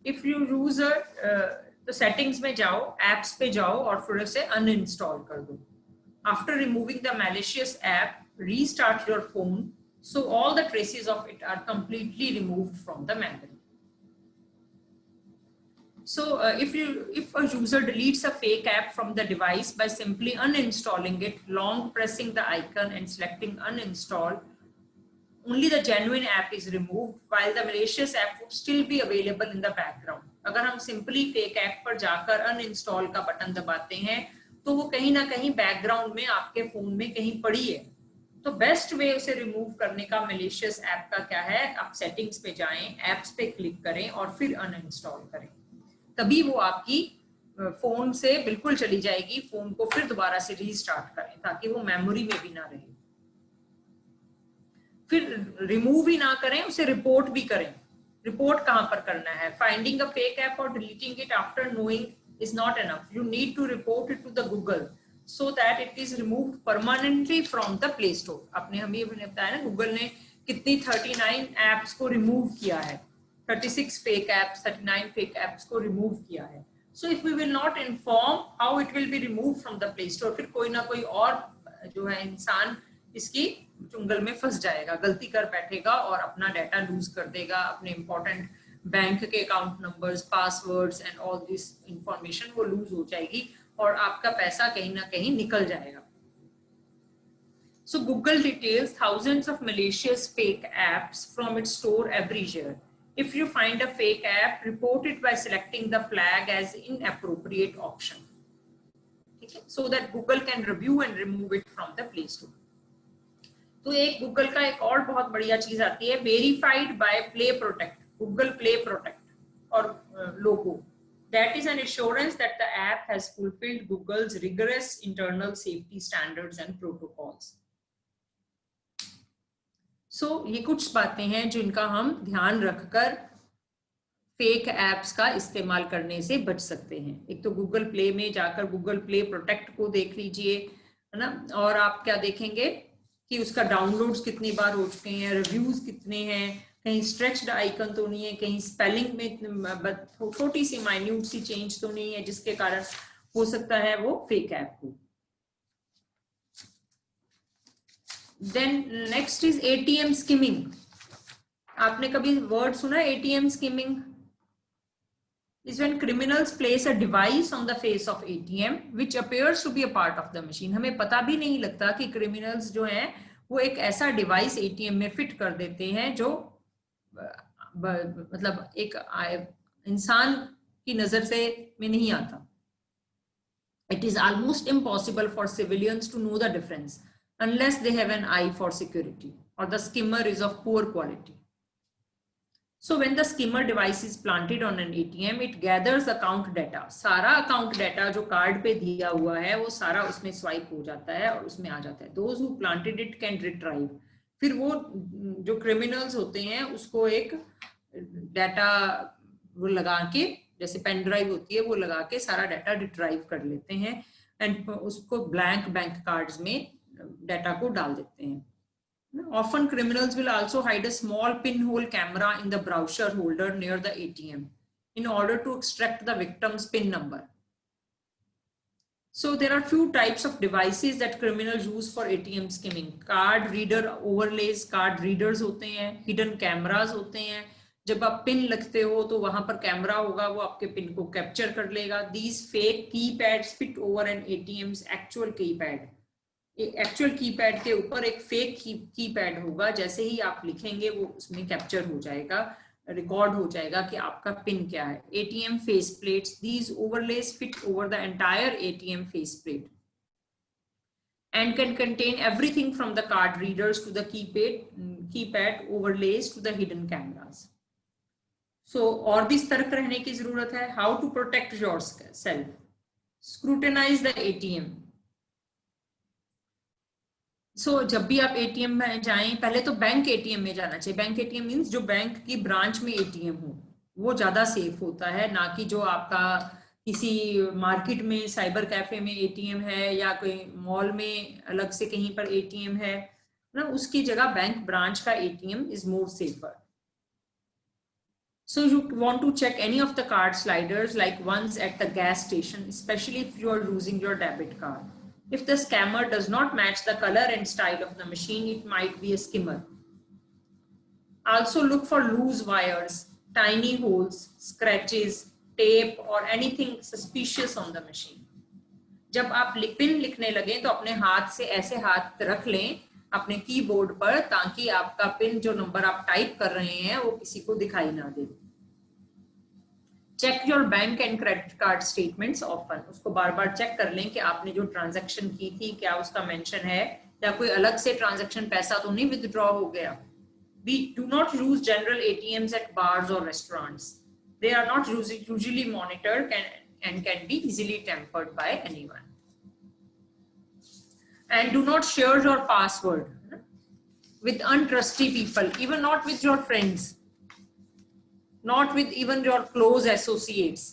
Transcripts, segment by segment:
If you use तो settings में जाओ, एप्स पे जाओ और फिर उसे अनइंस्टॉल कर दो. After removing the malicious app, restart your phone so all the traces of it are completely removed from the memory. So if a user deletes a fake app from the device by simply uninstalling it, long pressing the icon and selecting uninstall, only the genuine app is removed while the malicious app would still be available in the background. अगर हम simply fake app पर जाकर uninstall का button दबाते हैं तो वो कहीं ना कहीं बैकग्राउंड में आपके फोन में कहीं पड़ी है. तो बेस्ट वे उसे रिमूव करने का मैलिशियस ऐप का क्या है, आप सेटिंग्स पे जाएं, एप्स पे क्लिक करें और फिर अनइंस्टॉल करें. तभी वो आपकी फोन से बिल्कुल चली जाएगी. फोन को फिर दोबारा से रीस्टार्ट करें ताकि वो मेमोरी में भी ना रहे. फिर रिमूव ही ना करें, उसे रिपोर्ट भी करें. रिपोर्ट कहां पर करना है? फाइंडिंग अ फेक ऐप और deleting it after knowing is not enough. You need to report it to the Google so that it is removed permanently from the Play Store. आपने हमें बताया ना गूगल ने कितनी 39 एप्स को remove किया है, 36 फेक एप्स, 39 फेक एप्स को रिमूव किया है. So if we will not inform how it will be removed from the Play Store, फिर कोई ना कोई और जो है इंसान इसकी चुंगल में फंस जाएगा, गलती कर बैठेगा और अपना डाटा लूज कर देगा, अपने इंपॉर्टेंट बैंक के account numbers, passwords and all this information वो लूज हो जाएगी और आपका पैसा कहीं ना कहीं निकल जाएगा. So Google details thousands of malicious fake apps from its store every year. If you find a fake app, report it by selecting the flag as inappropriate option. Okay? So that Google can review and remove it from the Play Store. तो एक Google का एक और बहुत बढ़िया चीज आती है, verified bye play protect, Google play protect और लोगो. That is an assurance that the app has fulfilled Google's rigorous internal safety standards and protocols. So ये कुछ बातें हैं जिनका हम ध्यान रखकर फेक एप्स का इस्तेमाल करने से बच सकते हैं. एक तो गूगल प्ले में जाकर गूगल प्ले प्रोटेक्ट को देख लीजिए, है ना, और आप क्या देखेंगे कि उसका डाउनलोड्स कितनी बार हो चुके हैं, रिव्यूज कितने हैं, कहीं स्ट्रेच्ड आइकन तो नहीं है, कहीं स्पेलिंग में छोटी सी माइन्यूट सी चेंज तो नहीं है जिसके कारण हो सकता है वो फेक ऐप हो. Then next is ATM skimming. आपने कभी वर्ड सुना ATM skimming? is when criminals place a device on the face of ATM which appears to be a part of the machine. हमें पता भी नहीं लगता कि criminals जो हैं वो एक ऐसा डिवाइस ATM में फिट कर देते हैं जो मतलब एक इंसान की नजर से में नहीं आता. It is almost impossible for civilians to know the difference unless they have an eye for security or the skimmer is of poor quality. So when the skimmer device is planted on an ATM, it gathers account data. सारा account data जो card पे दिया हुआ है वो सारा उसमें swipe हो जाता है और उसमें आ जाता है. Those who planted it can retrieve. फिर वो जो क्रिमिनल्स होते हैं उसको एक डाटा वो लगा के, जैसे पेन ड्राइव होती है वो लगा के सारा डाटा रिट्राइव कर लेते हैं एंड उसको ब्लैंक बैंक कार्ड्स में डाटा को डाल देते हैं. Often criminals will also hide a small pinhole camera in the browser holder near the ATM in order to extract the victim's PIN number. So there are few types of devices that criminals use for ATM skimming. Card reader overlays, card readers होते हैं, hidden cameras होते हैं. जब आप pin लगते हो तो वहां पर कैमरा होगा, वो आपके पिन को कैप्चर कर लेगा. These fake keypads fit over an ATM's actual keypad. Actual keypad के ऊपर एक फेक कीपैड होगा, जैसे ही आप लिखेंगे वो उसमें कैप्चर हो जाएगा, रिकॉर्ड हो जाएगा कि आपका पिन क्या है. ATM face plates, these overlays fit over the entire ATM face plate and can contain everything from the card readers to the keypad overlays to the hidden cameras. So और भी सतर्क रहने की जरूरत है. How to protect yourself? Scrutinize the ATM. जब भी आप एटीएम में जाएं, पहले तो बैंक एटीएम में जाना चाहिए. बैंक एटीएम मींस जो बैंक की ब्रांच में एटीएम हो, वो ज्यादा सेफ होता है, ना कि जो आपका किसी मार्केट में साइबर कैफे में एटीएम है या कोई मॉल में अलग से कहीं पर एटीएम है ना, उसकी जगह बैंक ब्रांच का ATM is more safer. So you want to check any of the card sliders, like ones at the gas station, especially if you are using your debit card. If the scammer does not match the color and style of the machine, it might be a skimmer. Also look for loose wires, tiny holes, scratches, tape or anything suspicious on the machine. जब आप pin लिखने लगे तो अपने हाथ से ऐसे हाथ रख लें अपने कीबोर्ड पर, ताकि आपका पिन जो नंबर आप टाइप कर रहे हैं वो किसी को दिखाई ना दे। Check your bank and credit card statements often, उसको बार बार चेक कर लें कि आपने जो ट्रांजैक्शन की थी क्या उसका मेंशन है, या कोई अलग से ट्रांजैक्शन पैसा तो नहीं विथड्रॉ हो गया। We do not use general ATMs at bars or restaurants. They are not usually monitored and can be easily tampered by anyone. And do not share your password with untrusty people, even not with your friends, not with even your close associates.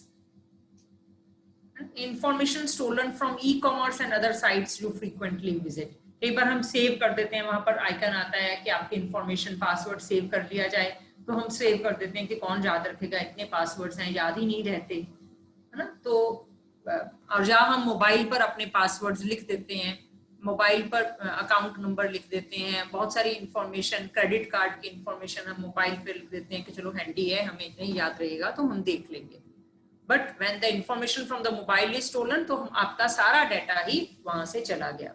Information stolen from e-commerce and other sites you frequently visit. एक बार हम save कर देते हैं, वहां पर icon आता है कि आपकी इंफॉर्मेशन पासवर्ड सेव कर लिया जाए, तो हम सेव कर देते हैं कि कौन याद रखेगा, इतने पासवर्ड्स हैं, याद ही नहीं रहते, है ना। तो और जहाँ हम मोबाइल पर अपने पासवर्ड्स लिख देते हैं, मोबाइल पर अकाउंट नंबर लिख देते हैं, बहुत सारी इंफॉर्मेशन, क्रेडिट कार्ड की इंफॉर्मेशन हम मोबाइल पे लिख देते हैं कि चलो हैंडी है, हमें नहीं याद रहेगा तो हम देख लेंगे। But when the information from the mobile is stolen, तो आपका सारा डाटा ही वहां से चला गया।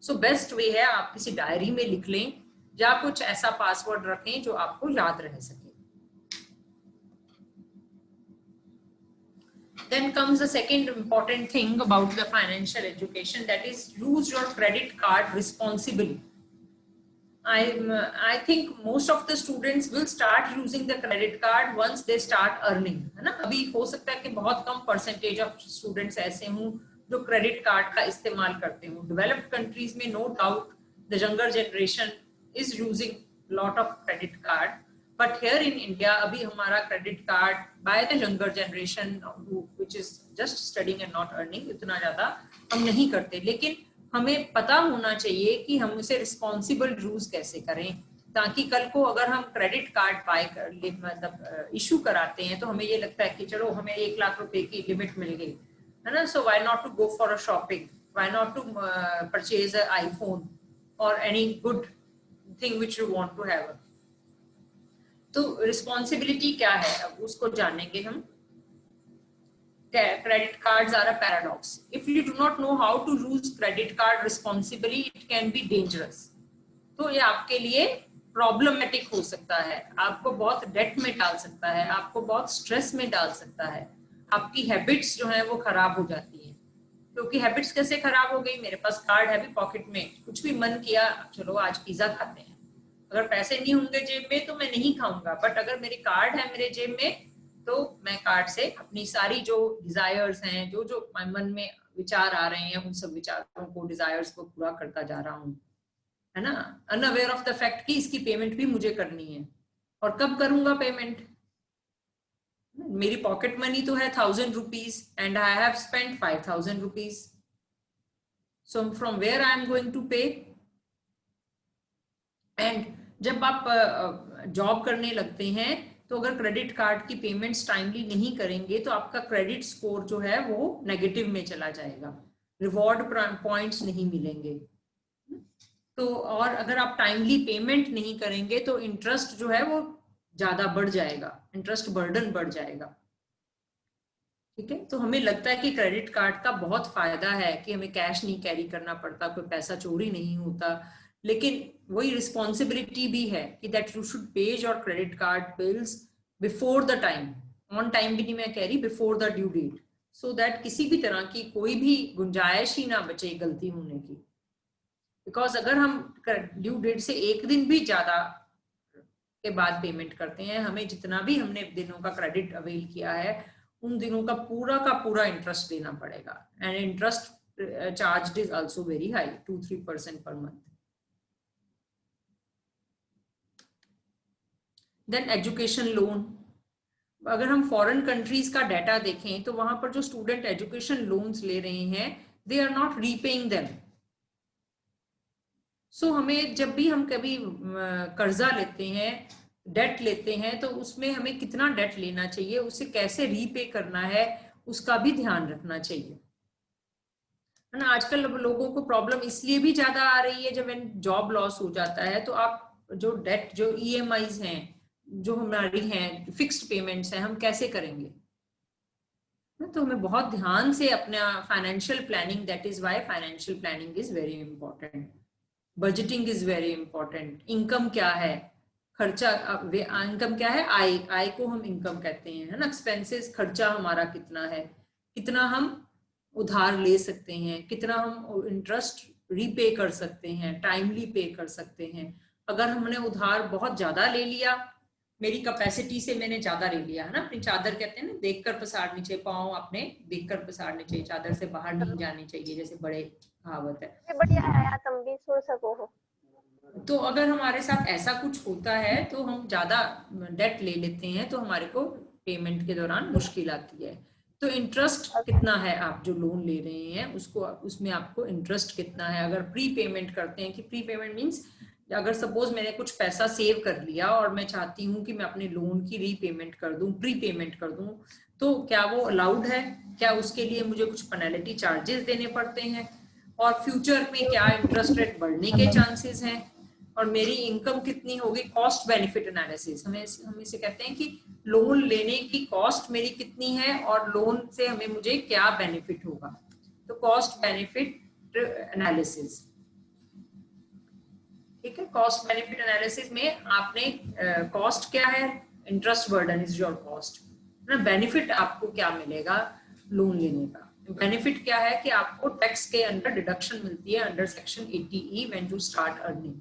सो बेस्ट वे है आप किसी डायरी में लिख लें या कुछ ऐसा पासवर्ड रखें जो आपको याद रह सके। Then comes the second important thing about the financial education, that is use your credit card responsibly. I think most of the students will start using the credit card once they start earning, है ना। अभी हो सकता है कि बहुत कम percentage of students ऐसे हों जो क्रेडिट कार्ड का इस्तेमाल करते हो। डेवलप्ड कंट्रीज में no doubt the younger generation is using lot of credit card, but here in India अभी हमारा credit card by the younger generation which is just studying and not earning इतना ज्यादा हम नहीं करते। लेकिन हमें पता होना चाहिए कि हम उसे रिस्पॉन्सिबल यूज कैसे करें, ताकि कल को अगर हम क्रेडिट कार्ड बाय कर मतलब इशू कराते हैं तो हमें ये लगता है कि चलो हमें 1 लाख रुपए की लिमिट मिल गई, है ना। So why not to go for a shopping? Why not to purchase an iPhone or any good thing which you want to have? तो रिस्पॉन्सिबिलिटी क्या है, अब उसको जानेंगे हम। Credit cards are a paradox. If you do not know how to use credit card responsibly, it can be dangerous. तो ये आपके लिए प्रॉब्लमेटिक हो सकता है, आपको बहुत डेट में डाल सकता है, आपको बहुत स्ट्रेस में डाल सकता है, आपकी हैबिट्स जो है वो खराब हो जाती है। क्योंकि हैबिट्स कैसे खराब हो गई, मेरे पास कार्ड है भी पॉकेट में, कुछ भी मन किया चलो आज पिज्जा खाते हैं, अगर पैसे नहीं होंगे जेब में तो मैं नहीं खाऊंगा, बट अगर मेरी कार्ड है मेरे जेब में तो मैं कार्ड से अपनी सारी जो डिजायर्स हैं, जो जो मन में विचार आ रहे हैं, उन सब विचारों को, डिजायर्स को पूरा करता जा रहा हूँ, है ना। अनअवेयर ऑफ द फैक्ट कि इसकी पेमेंट भी मुझे करनी है, और कब करूंगा पेमेंट। मेरी पॉकेट मनी तो है 1000 rupees and I have spent 5000 rupees, so from where I am going to pay. And जब आप जॉब करने लगते हैं तो अगर क्रेडिट कार्ड की पेमेंट्स टाइमली नहीं करेंगे तो आपका क्रेडिट स्कोर जो है वो नेगेटिव में चला जाएगा, रिवॉर्ड पॉइंट्स नहीं मिलेंगे। तो और अगर आप टाइमली पेमेंट नहीं करेंगे तो इंटरेस्ट जो है वो ज्यादा बढ़ जाएगा, इंटरेस्ट बर्डन बढ़ जाएगा। ठीक है, तो हमें लगता है कि क्रेडिट कार्ड का बहुत फायदा है कि हमें कैश नहीं कैरी करना पड़ता, कोई पैसा चोरी नहीं होता, लेकिन वही रिस्पॉन्सिबिलिटी भी है कि that you should pay your credit card bills before the time, on time भी नहीं मैं कह रही, before the due date, so that किसी भी तरह की कोई भी गुंजाइश ही ना बचे गलती होने की। बिकॉज अगर हम ड्यू डेट से एक दिन भी ज्यादा के बाद पेमेंट करते हैं, हमें जितना भी हमने दिनों का क्रेडिट अवेल किया है उन दिनों का पूरा इंटरेस्ट देना पड़ेगा, and interest charge is also very high, 2-3% per month. Then education loan, अगर हम फॉरेन कंट्रीज का डाटा देखें तो वहां पर जो स्टूडेंट एजुकेशन लोन्स ले रहे हैं they are not repaying them. So हमें जब भी हम कभी कर्जा लेते हैं डेट लेते हैं तो उसमें हमें कितना डेट लेना चाहिए, उसे कैसे रीपे करना है, उसका भी ध्यान रखना चाहिए, है ना। आजकल लोगों को प्रॉब्लम इसलिए भी ज्यादा आ रही है, जब जॉब लॉस हो जाता है तो आप जो डेट, जो ईएमआईज हैं, जो हमारी हैं फिक्स्ड पेमेंट्स हैं, हम कैसे करेंगे। तो हमें बहुत ध्यान से अपना financial planning, that is why financial planning is very important, budgeting is very important. Income क्या है, खर्चा, इनकम क्या है, आय, आय को हम इनकम कहते हैं, है ना। एक्सपेंसेस, खर्चा हमारा कितना है, कितना हम उधार ले सकते हैं, कितना हम इंटरेस्ट रीपे कर सकते हैं, टाइमली पे कर सकते हैं। अगर हमने उधार बहुत ज्यादा ले लिया, मेरी कैपेसिटी से मैंने ज्यादा ले लिया, है ना, अपनी चादर कहते हैं ना, देखकर पसारनी चाहिए, पाँव अपने देखकर पसारने चाहिए, चादर से बाहर नहीं जानी चाहिए, जैसे बड़े कहावत है। बढ़िया है यार, तुम भी सुन सको हो। तो अगर हमारे साथ ऐसा कुछ होता है तो हम ज्यादा डेट ले लेते हैं, तो हमारे को पेमेंट के दौरान मुश्किल आती है। तो इंटरेस्ट कितना है, आप जो लोन ले रहे हैं उसको, उसमें आपको इंटरेस्ट कितना है। अगर प्री पेमेंट करते हैं, कि प्री पेमेंट मीन्स अगर सपोज मैंने कुछ पैसा सेव कर लिया और मैं चाहती हूँ कि मैं अपने लोन की रीपेमेंट कर दूं, प्री पेमेंट कर दूं, तो क्या वो अलाउड है, क्या उसके लिए मुझे कुछ पेनल्टी चार्जेस देने पड़ते हैं, और फ्यूचर में क्या इंटरेस्ट रेट बढ़ने के चांसेस हैं, और मेरी इनकम कितनी होगी। कॉस्ट बेनिफिट एनालिसिस, हम इसे कहते हैं कि लोन लेने की कॉस्ट मेरी कितनी है और लोन से हमें मुझे क्या बेनिफिट होगा। तो कॉस्ट बेनिफिट एनालिसिस, ठीक है। कॉस्ट बेनिफिट एनालिसिस में आपने कॉस्ट क्या है, interest burden is your cost, ना। बेनिफिट आपको क्या मिलेगा लोन लेने का, बेनिफिट क्या है कि आपको टैक्स के अंडर डिडक्शन मिलती है under section 80E when you start earning.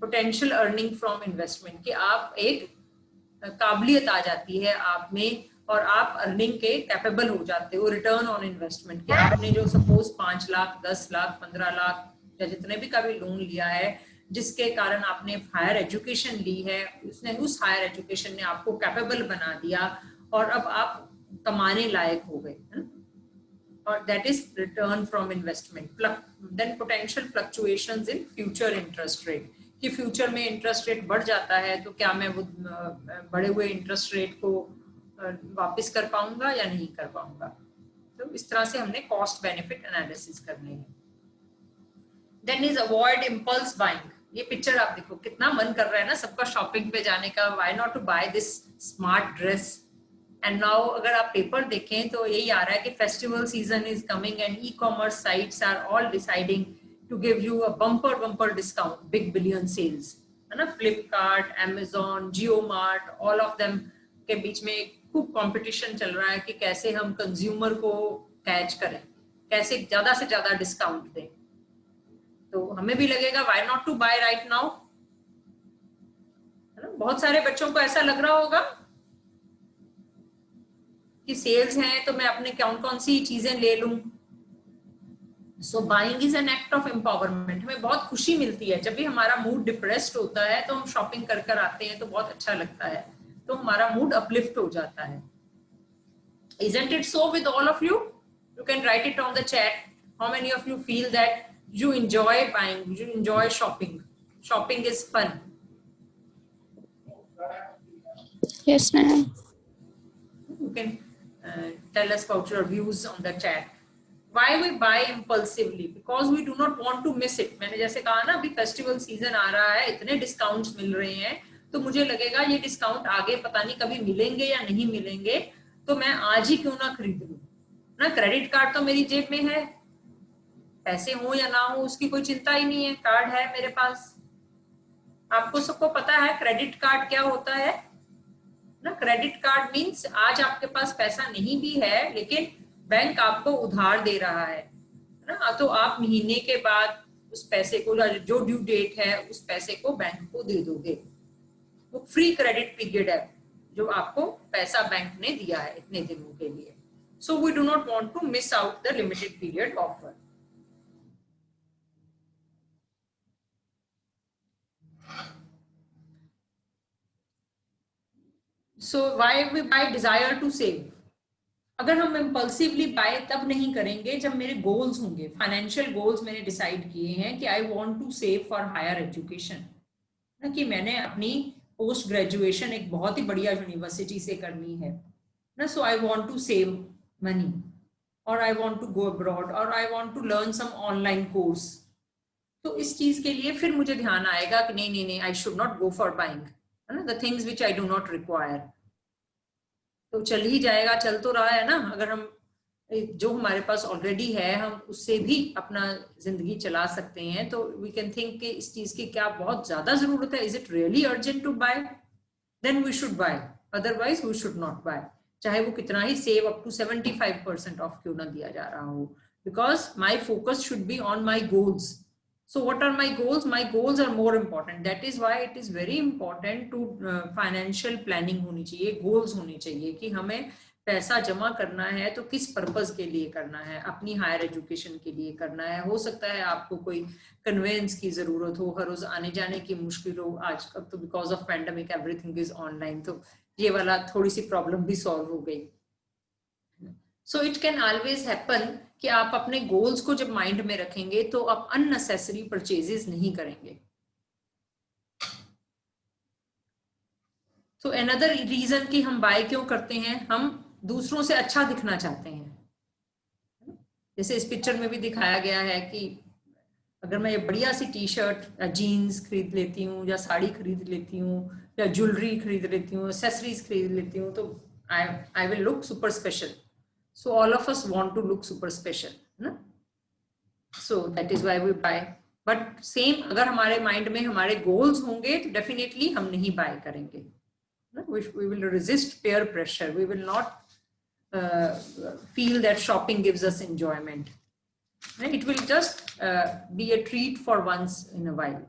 Potential earning from investment, कि आप एक काबिलियत आ जाती है आप में और आप अर्निंग के कैपेबल हो जाते हो। रिटर्न ऑन इन्वेस्टमेंट, कि आपने जो सपोज 5 लाख, 10 लाख, 15 लाख या जितने भी का भी लोन लिया है, जिसके कारण आपने हायर एजुकेशन ली है, उसने उस हायर एजुकेशन ने आपको कैपेबल बना दिया और अब आप कमाने लायक हो गए, है ना। और that is return from investment. Then potential fluctuations in future interest rate, कि फ्यूचर में इंटरेस्ट रेट बढ़ जाता है तो क्या मैं वो बढ़े हुए इंटरेस्ट रेट को वापस कर पाऊंगा या नहीं कर पाऊंगा। तो इस तरह से हमने कॉस्ट बेनिफिट एनालिसिस करनी है। Then is avoid impulse buying, ये पिक्चर आप देखो, कितना मन कर रहा है ना सबका शॉपिंग पे जाने का, why not to buy this smart dress. And now अगर आप पेपर देखें तो यही आ रहा है कि festival season is coming and e commerce sites are all deciding to give you a bumper discount, big billion sales, है ना। Flipkart, Amazon, JioMart, all of them के बीच में खूब कंपटीशन चल रहा है कि कैसे हम कंज्यूमर को कैच करें, कैसे ज्यादा से ज्यादा डिस्काउंट दें। तो हमें भी लगेगा why not to buy right now, है ना। बहुत सारे बच्चों को ऐसा लग रहा होगा कि सेल्स हैं तो मैं अपने कौन सी चीजें ले लूं। So buying is an act of empowerment. हमें बहुत खुशी मिलती है जब भी हमारा मूड डिप्रेस्ड होता है तो हम शॉपिंग कर कर आते हैं तो बहुत अच्छा लगता है, तो हमारा मूड अपलिफ्ट हो जाता है। Isn't it so with all of you? You can write it on the chat. How many of you feel that you enjoy buying, you enjoy shopping? Shopping is fun. Yes, ma'am. You can tell us about your views on the chat. Why we buy impulsively? Because we do not want to miss it. मैंने जैसे कहा ना, अभी festival season आ रहा है, इतने discounts मिल रहे हैं, तो मुझे लगेगा ये डिस्काउंट आगे पता नहीं कभी मिलेंगे या नहीं मिलेंगे, तो मैं आज ही क्यों ना खरीद लूं, ना। क्रेडिट कार्ड तो मेरी जेब में है, पैसे हो या ना हो उसकी कोई चिंता ही नहीं है, कार्ड है मेरे पास। आपको सबको पता है क्रेडिट कार्ड क्या होता है ना। क्रेडिट कार्ड मींस आज आपके पास पैसा नहीं भी है लेकिन बैंक आपको उधार दे रहा है ना, तो आप महीने के बाद उस पैसे को, जो ड्यू डेट है उस पैसे को बैंक को दे दोगे। वो फ्री क्रेडिट पीरियड है जो आपको पैसा बैंक ने दिया है इतने दिनों के लिए। So we do not want to miss out the limited period offer. So why we buy desire to save. अगर हम इम्पल्सिवली बाय तब नहीं करेंगे जब मेरे गोल्स होंगे, फाइनेंशियल गोल्स मैंने डिसाइड किए हैं कि I want to save for higher education, ना कि मैंने अपनी पोस्ट ग्रेजुएशन एक बहुत ही बढ़िया यूनिवर्सिटी से करनी है ना, so I want to save money और I want to go abroad और I want to learn some online course, तो इस चीज के लिए फिर मुझे ध्यान आएगा कि नहीं नहीं नहीं, I should not go for buying, है ना, the things which I do not require. तो चल ही जाएगा, चल तो रहा है ना, अगर हम जो हमारे पास ऑलरेडी है हम उससे भी अपना जिंदगी चला सकते हैं, तो वी कैन थिंक कि इस चीज की क्या बहुत ज्यादा जरूरत है, is it really urgent to buy, then we should buy, otherwise we should not buy, चाहे वो कितना ही सेव अप टू 75% ऑफ क्यों ना दिया जा रहा हो, because my focus should be on my goals. So what are my goals? My goals are more important. That is why it is very important to financial planning होनी चाहिए, goals होनी चाहिए कि हमें पैसा जमा करना है तो किस पर्पस के लिए करना है, अपनी हायर एजुकेशन के लिए करना है, हो सकता है आपको कोई कन्वेंस की जरूरत हो, हर रोज आने जाने की मुश्किल हो, आज कल तो because of pandemic everything is online, तो ये वाला थोड़ी सी प्रॉब्लम भी सॉल्व हो गई. So it can always happen कि आप अपने गोल्स को जब माइंड में रखेंगे तो आप अननेसेसरी परचेजेस नहीं करेंगे. तो अनदर रीजन कि हम बाय क्यों करते हैं, हम दूसरों से अच्छा दिखना चाहते हैं. जैसे इस पिक्चर में भी दिखाया गया है कि अगर मैं ये बढ़िया सी टी शर्ट या जीन्स खरीद लेती हूँ या साड़ी खरीद लेती हूँ या ज्वेलरी खरीद लेती हूँ, एक्सेसरीज खरीद लेती हूँ, तो I will look super special. So all of us want to look super special, ना? So that is why we buy. But same अगर हमारे mind में हमारे goals होंगे तो definitely हम नहीं buy करेंगे. We will resist peer pressure. We will not feel that shopping gives us enjoyment. It will just be a treat for once in a while.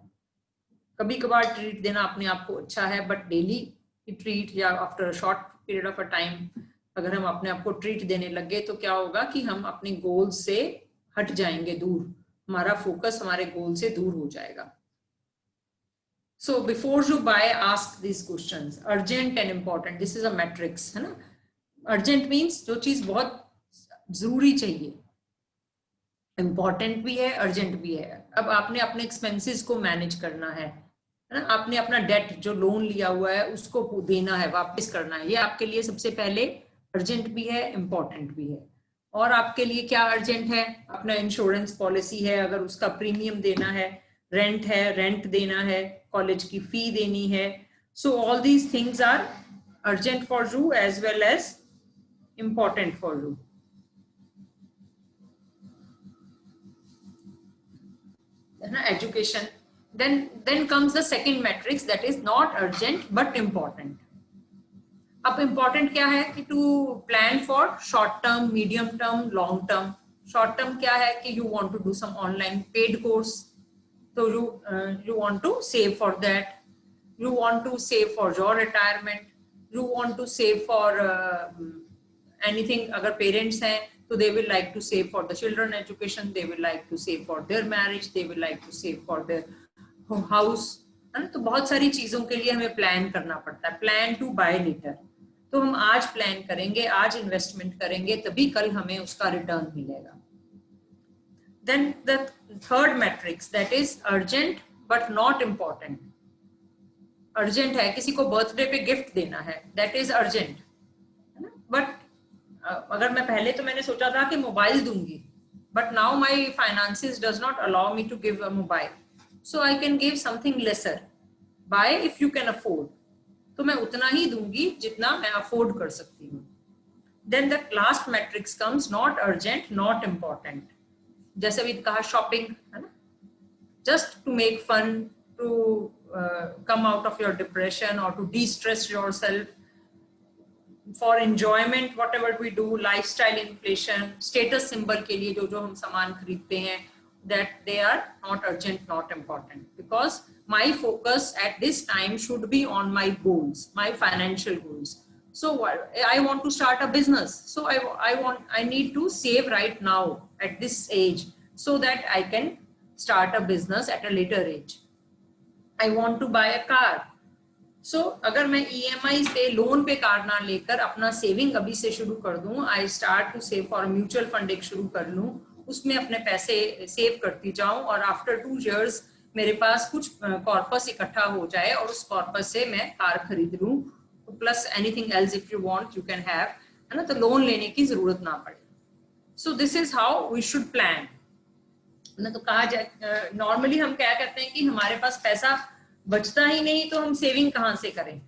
कभी कभार treat देना अपने आप को अच्छा है, but daily treat या after a short period of a time अगर हम अपने आप को ट्रीट देने लगे तो क्या होगा कि हम अपने गोल से हट जाएंगे दूर, हमारा फोकस हमारे गोल से दूर हो जाएगा. So before you buy ask this questions, urgent and important, this is a matrix, है ना. अर्जेंट मीन्स जो चीज बहुत जरूरी चाहिए, इम्पोर्टेंट भी है, अर्जेंट भी है. अब आपने अपने एक्सपेंसेस को मैनेज करना है ना, आपने अपना डेट जो लोन लिया हुआ है उसको देना है, वापस करना है, ये आपके लिए सबसे पहले अर्जेंट भी है, इम्पोर्टेंट भी है. और आपके लिए क्या अर्जेंट है, अपना इंश्योरेंस पॉलिसी है, अगर उसका प्रीमियम देना है, रेंट है, रेंट देना है, कॉलेज की फी देनी है. So all these things are urgent for you as well as important for you. Education. Then comes the second matrix, that is not urgent but important. अब important क्या है कि to plan for short term, medium term, long term. Short term क्या है कि you want to do some online paid course, तो you want to save for that, you want to save for your retirement, you want to save for anything. अगर parents हैं तो they will like to save for the children education, they will like to save for their marriage, they will like to save for their house, है ना. तो बहुत सारी चीजों के लिए हमें प्लान करना पड़ता है, प्लान टू बाय लेटर. तो हम आज प्लान करेंगे, आज इन्वेस्टमेंट करेंगे, तभी कल हमें उसका रिटर्न मिलेगा. Then the third matrix, that is urgent but not important. Urgent है, किसी को बर्थडे पे गिफ्ट देना है, दैट इज अर्जेंट, है ना. बट अगर मैं पहले तो मैंने सोचा था कि मोबाइल दूंगी, but now my finances does not allow me to give a mobile, so I can give something lesser. Buy if you can afford, तो मैं उतना ही दूंगी जितना मैं अफोर्ड कर सकती हूँ. Then the last matrix comes not urgent not important. जैसे भी कहा शॉपिंग, है ना, just to make fun, to come out of your depression और to destress yourself, for enjoyment, whatever we do, lifestyle inflation, status symbol के लिए जो हम सामान खरीदते हैं, that they are not urgent, not important, because my focus at this time should be on my goals, my financial goals. So I want to start a business, so I need to save right now at this age so that I can start a business at a later age. I want to buy a car. सो अगर मैं EMI पे, loan पे car ना लेकर अपना saving अभी से शुरू कर दूं, I start to save for mutual fund एक शुरू कर लूं, उसमें अपने पैसे सेव करती जाऊं, और आफ्टर 2 years मेरे पास कुछ कॉर्पस इकट्ठा हो जाए और उस कॉर्पस से मैं कार खरीद लूं, plus anything else if you want you can have, है ना, तो लोन लेने की जरूरत ना पड़े. So this is how we should plan ना. तो कहा जाए नॉर्मली हम क्या कहते हैं कि हमारे पास पैसा बचता ही नहीं तो हम सेविंग कहाँ से करें.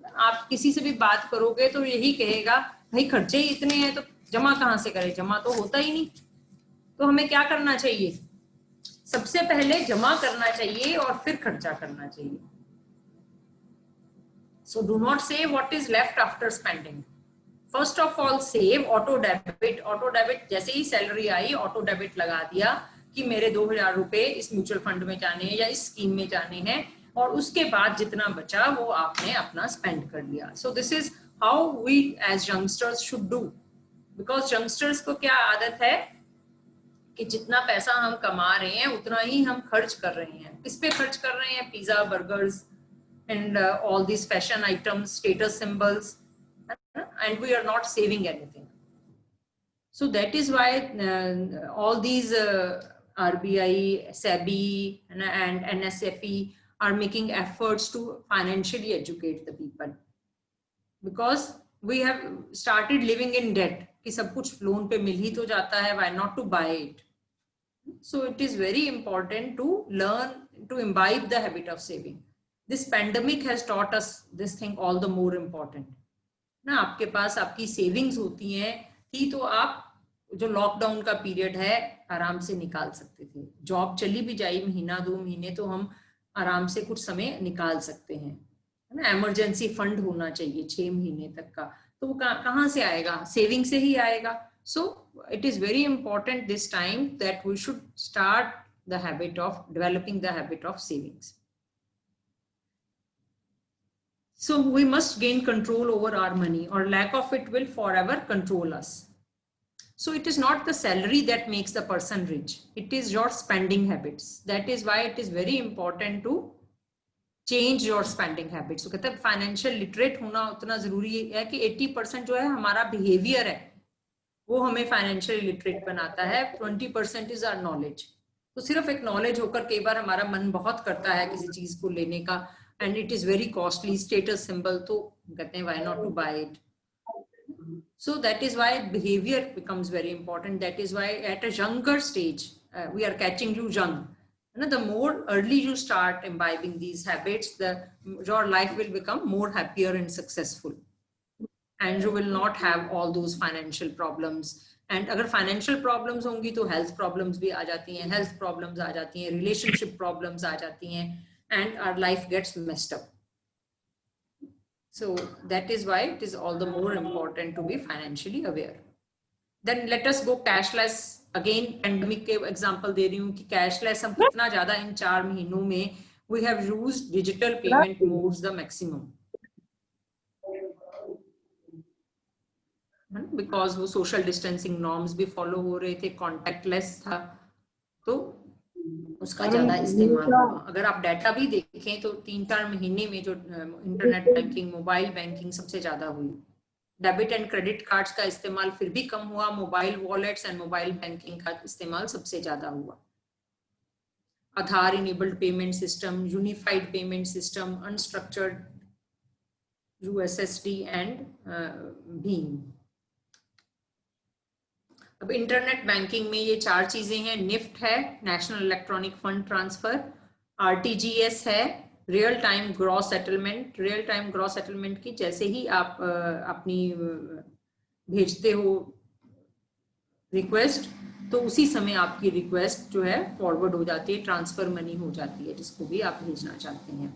आप किसी से भी बात करोगे तो यही कहेगा भाई खर्चे ही इतने हैं तो जमा कहाँ से करें, जमा तो होता ही नहीं. तो हमें क्या करना चाहिए, सबसे पहले जमा करना चाहिए और फिर खर्चा करना चाहिए. So do not save what is left after spending. First of all save auto debit. Auto debit जैसे ही सैलरी आई ऑटो डेबिट लगा दिया कि मेरे 2000 रुपए इस म्यूचुअल फंड में जाने हैं या इस स्कीम में जाने हैं, और उसके बाद जितना बचा वो आपने अपना स्पेंड कर लिया. So this is how we as youngsters should do. Because youngsters को क्या आदत है कि जितना पैसा हम कमा रहे हैं उतना ही हम खर्च कर रहे हैं. किस पे खर्च कर रहे हैं, pizza, burgers and all this fashion items, status symbols, and we are not saving anything. So that is why all these RBI, SEBI and NSFE are making efforts to financially educate the people, because we have started living in debt कि सब कुछ loan पे मिल ही तो जाता है, why not to buy it. So it is very important to learn to imbibe the habit of saving. This pandemic has taught us this thing all the more important ना. आपके पास आपकी सेविंग्स होती हैं थी तो आप जो लॉकडाउन का पीरियड है आराम से निकाल सकते थे. जॉब चली भी जाए महीना 2 महीने तो हम आराम से कुछ समय निकाल सकते हैं, है ना. इमरजेंसी फंड होना चाहिए 6 महीने तक का, तो वो कहाँ से आएगा, सेविंग से ही आएगा. So it is very important this time that we should start the habit of developing the habit of savings. So we must gain control over our money, or lack of it will forever control us. So it is not the salary that makes the person rich. It is your spending habits. That is why it is very important to change your spending habits. So कहते हैं financial literate होना उतना जरूरी है कि 80% जो है हमारा बिहेवियर है वो हमें फाइनेंशियल लिटरेट बनाता है. 20% इज आवर नॉलेज. तो सिर्फ एक नॉलेज होकर कई बार हमारा मन बहुत करता है किसी चीज को लेने का, and it is very costly, status symbol, तो कहते हैं why not to buy it. So that is why behavior becomes very important. That is why at a younger stage we are catching you young. The more early you start imbibing these habits, your life will become more happier and successful, and you will not have all those financial problems. And अगर financial problems होंगी तो health problems भी आ जाती हैं, health problems आ जाती हैं, relationship problems आ जाती हैं, and our life gets messed up. So that is why it is all the more important to be financially aware. Then let us go cashless. Again pandemic के example दे रही हूँ कि cashless हम कितना ज्यादा इन 4 महीनों में we have used digital payment modes the maximum, because वो social distancing norms भी follow हो रहे थे, contactless था, तो उसका ज्यादा इस्तेमाल हुआ. अगर आप डाटा भी देखें तो 3-4 महीने में जो इंटरनेट बैंकिंग, मोबाइल बैंकिंग सबसे ज्यादा हुई. डेबिट एंड क्रेडिट कार्ड्स का इस्तेमाल फिर भी कम हुआ, mobile wallets and mobile banking का इस्तेमाल सबसे ज्यादा हुआ. Aadhaar enabled payment system, unified payment system, unstructured USSD and भीम. अब इंटरनेट बैंकिंग में ये 4 चीजें हैं. निफ्ट है, national electronic fund transfer, RTGS है, real time gross settlement. Real time gross settlement की जैसे ही आप अपनी भेजते हो रिक्वेस्ट तो उसी समय आपकी रिक्वेस्ट जो है फॉरवर्ड हो जाती है, ट्रांसफर मनी हो जाती है जिसको भी आप भेजना चाहते हैं.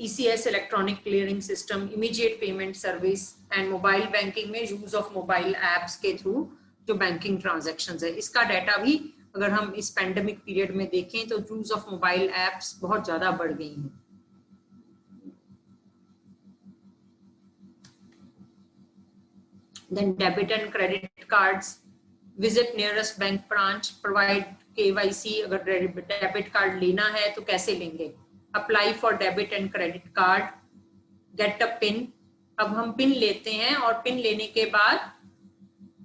ECS electronic clearing system, immediate payment service, and mobile banking में यूज ऑफ मोबाइल एप्स के थ्रू जो बैंकिंग ट्रांजैक्शंस है. इसका डाटा भी अगर हम इस पैंडेमिक पीरियड में देखें तो यूज ऑफ मोबाइल एप्स बहुत ज्यादा बढ़ गई हैं. Then debit and credit cards, visit nearest bank branch, provide KYC. अगर डेबिट कार्ड लेना है तो कैसे लेंगे, apply for debit and credit card, get a pin. अब हम पिन लेते हैं और पिन लेने के बाद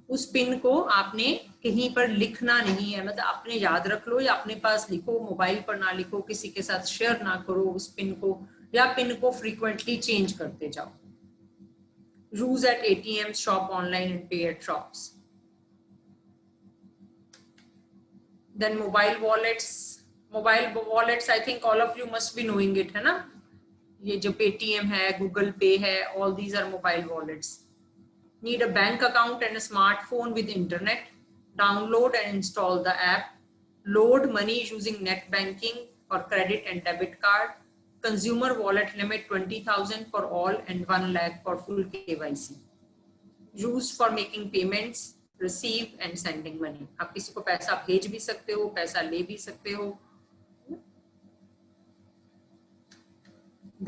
उस पिन को आपने कहीं पर लिखना नहीं है, मतलब आपने याद रख लो या अपने पास लिखो, मोबाइल पर ना लिखो, किसी के साथ शेयर ना करो उस पिन को, या पिन को फ्रीक्वेंटली चेंज करते जाओ. Use at ATMs, shop online and pay at shops. Then mobile wallets I think all of you must be knowing it, है ना. ये जो Paytm है, Google Pay है, all these are mobile wallets. Need a bank account and a smartphone with internet. Download and install the app. Load money using net banking or credit and debit card. Consumer wallet limit 20,000 for all and 1 lakh for full KYC. Used for making payments, receive and sending money. आप किसी को पैसा भेज भी सकते हो, पैसा ले भी सकते हो.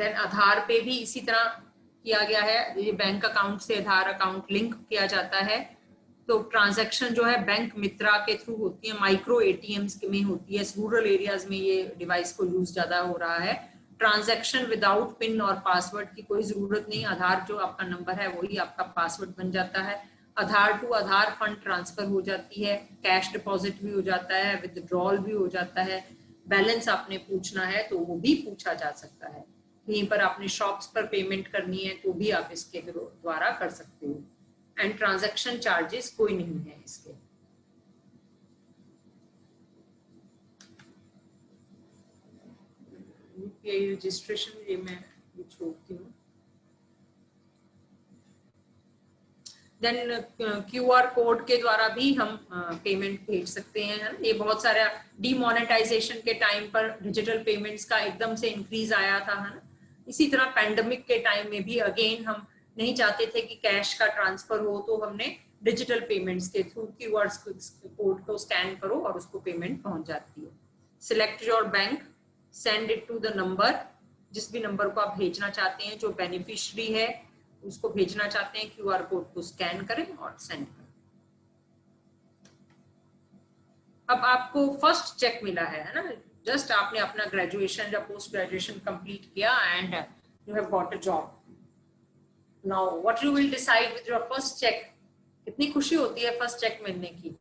Then आधार पे भी इसी तरह किया गया है. ये बैंक अकाउंट से आधार अकाउंट लिंक किया जाता है, तो ट्रांजैक्शन जो है बैंक मित्रा के थ्रू होती है, माइक्रो एटीएम्स में होती है. रूरल एरियाज में ये डिवाइस को यूज ज्यादा हो रहा है. ट्रांजैक्शन विदाउट पिन और पासवर्ड की कोई जरूरत नहीं. आधार जो आपका नंबर है वही आपका पासवर्ड बन जाता है. आधार टू आधार फंड ट्रांसफर हो जाती है, कैश डिपॉजिट भी हो जाता है, विथड्रॉल भी हो जाता है. बैलेंस आपने पूछना है तो वो भी पूछा जा सकता है. कहीं पर आपने शॉप्स पर पेमेंट करनी है तो भी आप इसके द्वारा कर सकते हो. एंड ट्रांजैक्शन चार्जेस कोई नहीं है इसके. यूपीआई रजिस्ट्रेशन ये मैं छोड़ती हूँ. देन क्यूआर कोड के द्वारा भी हम पेमेंट भेज सकते हैं, है ना. ये बहुत सारा डीमोनेटाइजेशन के टाइम पर डिजिटल पेमेंट्स का एकदम से इंक्रीज आया था, है ना. इसी तरह पैंडेमिक के टाइम में भी अगेन हम नहीं चाहते थे कि कैश का ट्रांसफर हो, तो हमने डिजिटल पेमेंट्स के थ्रू क्यूआर कोड को स्कैन करो और उसको पेमेंट पहुंच जाती है. Select your bank, send it to the number. जिस भी नंबर को आप भेजना चाहते हैं, जो बेनिफिशियरी है उसको भेजना चाहते हैं, क्यूआर कोड को स्कैन करें और सेंड करें. अब आपको फर्स्ट चेक मिला है ना. जस्ट आपने अपना ग्रेजुएशन या पोस्ट ग्रेजुएशन कंप्लीट किया and you have got a job. Now what you will decide with your first cheque. कितनी खुशी होती है फर्स्ट चेक मिलने की,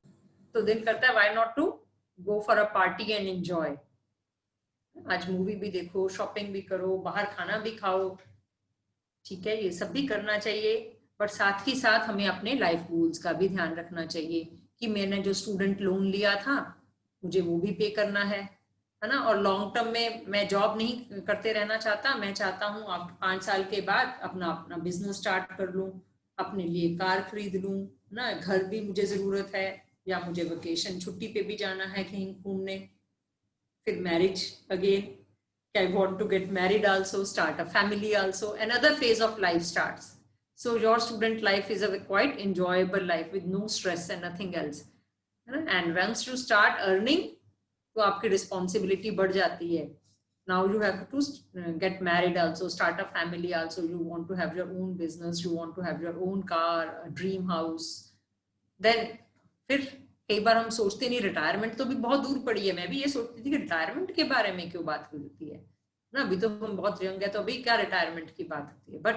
तो दिल करता है why not to go for a party and enjoy. आज मूवी भी देखो, शॉपिंग भी करो, बाहर खाना भी खाओ, ठीक है, ये सब भी करना चाहिए. बट साथ ही साथ हमें अपने लाइफ गोल्स का भी ध्यान रखना चाहिए कि मैंने जो स्टूडेंट लोन लिया था मुझे वो भी पे करना है ना. और लॉन्ग टर्म में मैं जॉब नहीं करते रहना चाहता. मैं चाहता हूँ आप 5 साल के बाद अपना बिजनेस स्टार्ट कर लूँ, अपने लिए कार खरीद लूँ ना. घर भी मुझे जरूरत है, या मुझे वेकेशन छुट्टी पे भी जाना है कहीं घूमने. फिर marriage again, I want to get married also, start a family also, another phase of life starts. So your student life is a quite enjoyable life with no stress and nothing else. And once you start earning, तो आपकी responsibility बढ़ जाती है. Now you have to get married also, start a family also. You want to have your own business, you want to have your own car, a dream house. Then फिर कई बार हम सोचते नहीं, रिटायरमेंट तो भी बहुत दूर पड़ी है. मैं भी ये सोचती थी कि रिटायरमेंट के बारे में क्यों बात होती है ना, अभी तो हम बहुत यंग है, तो अभी क्या रिटायरमेंट की बात होती है. बट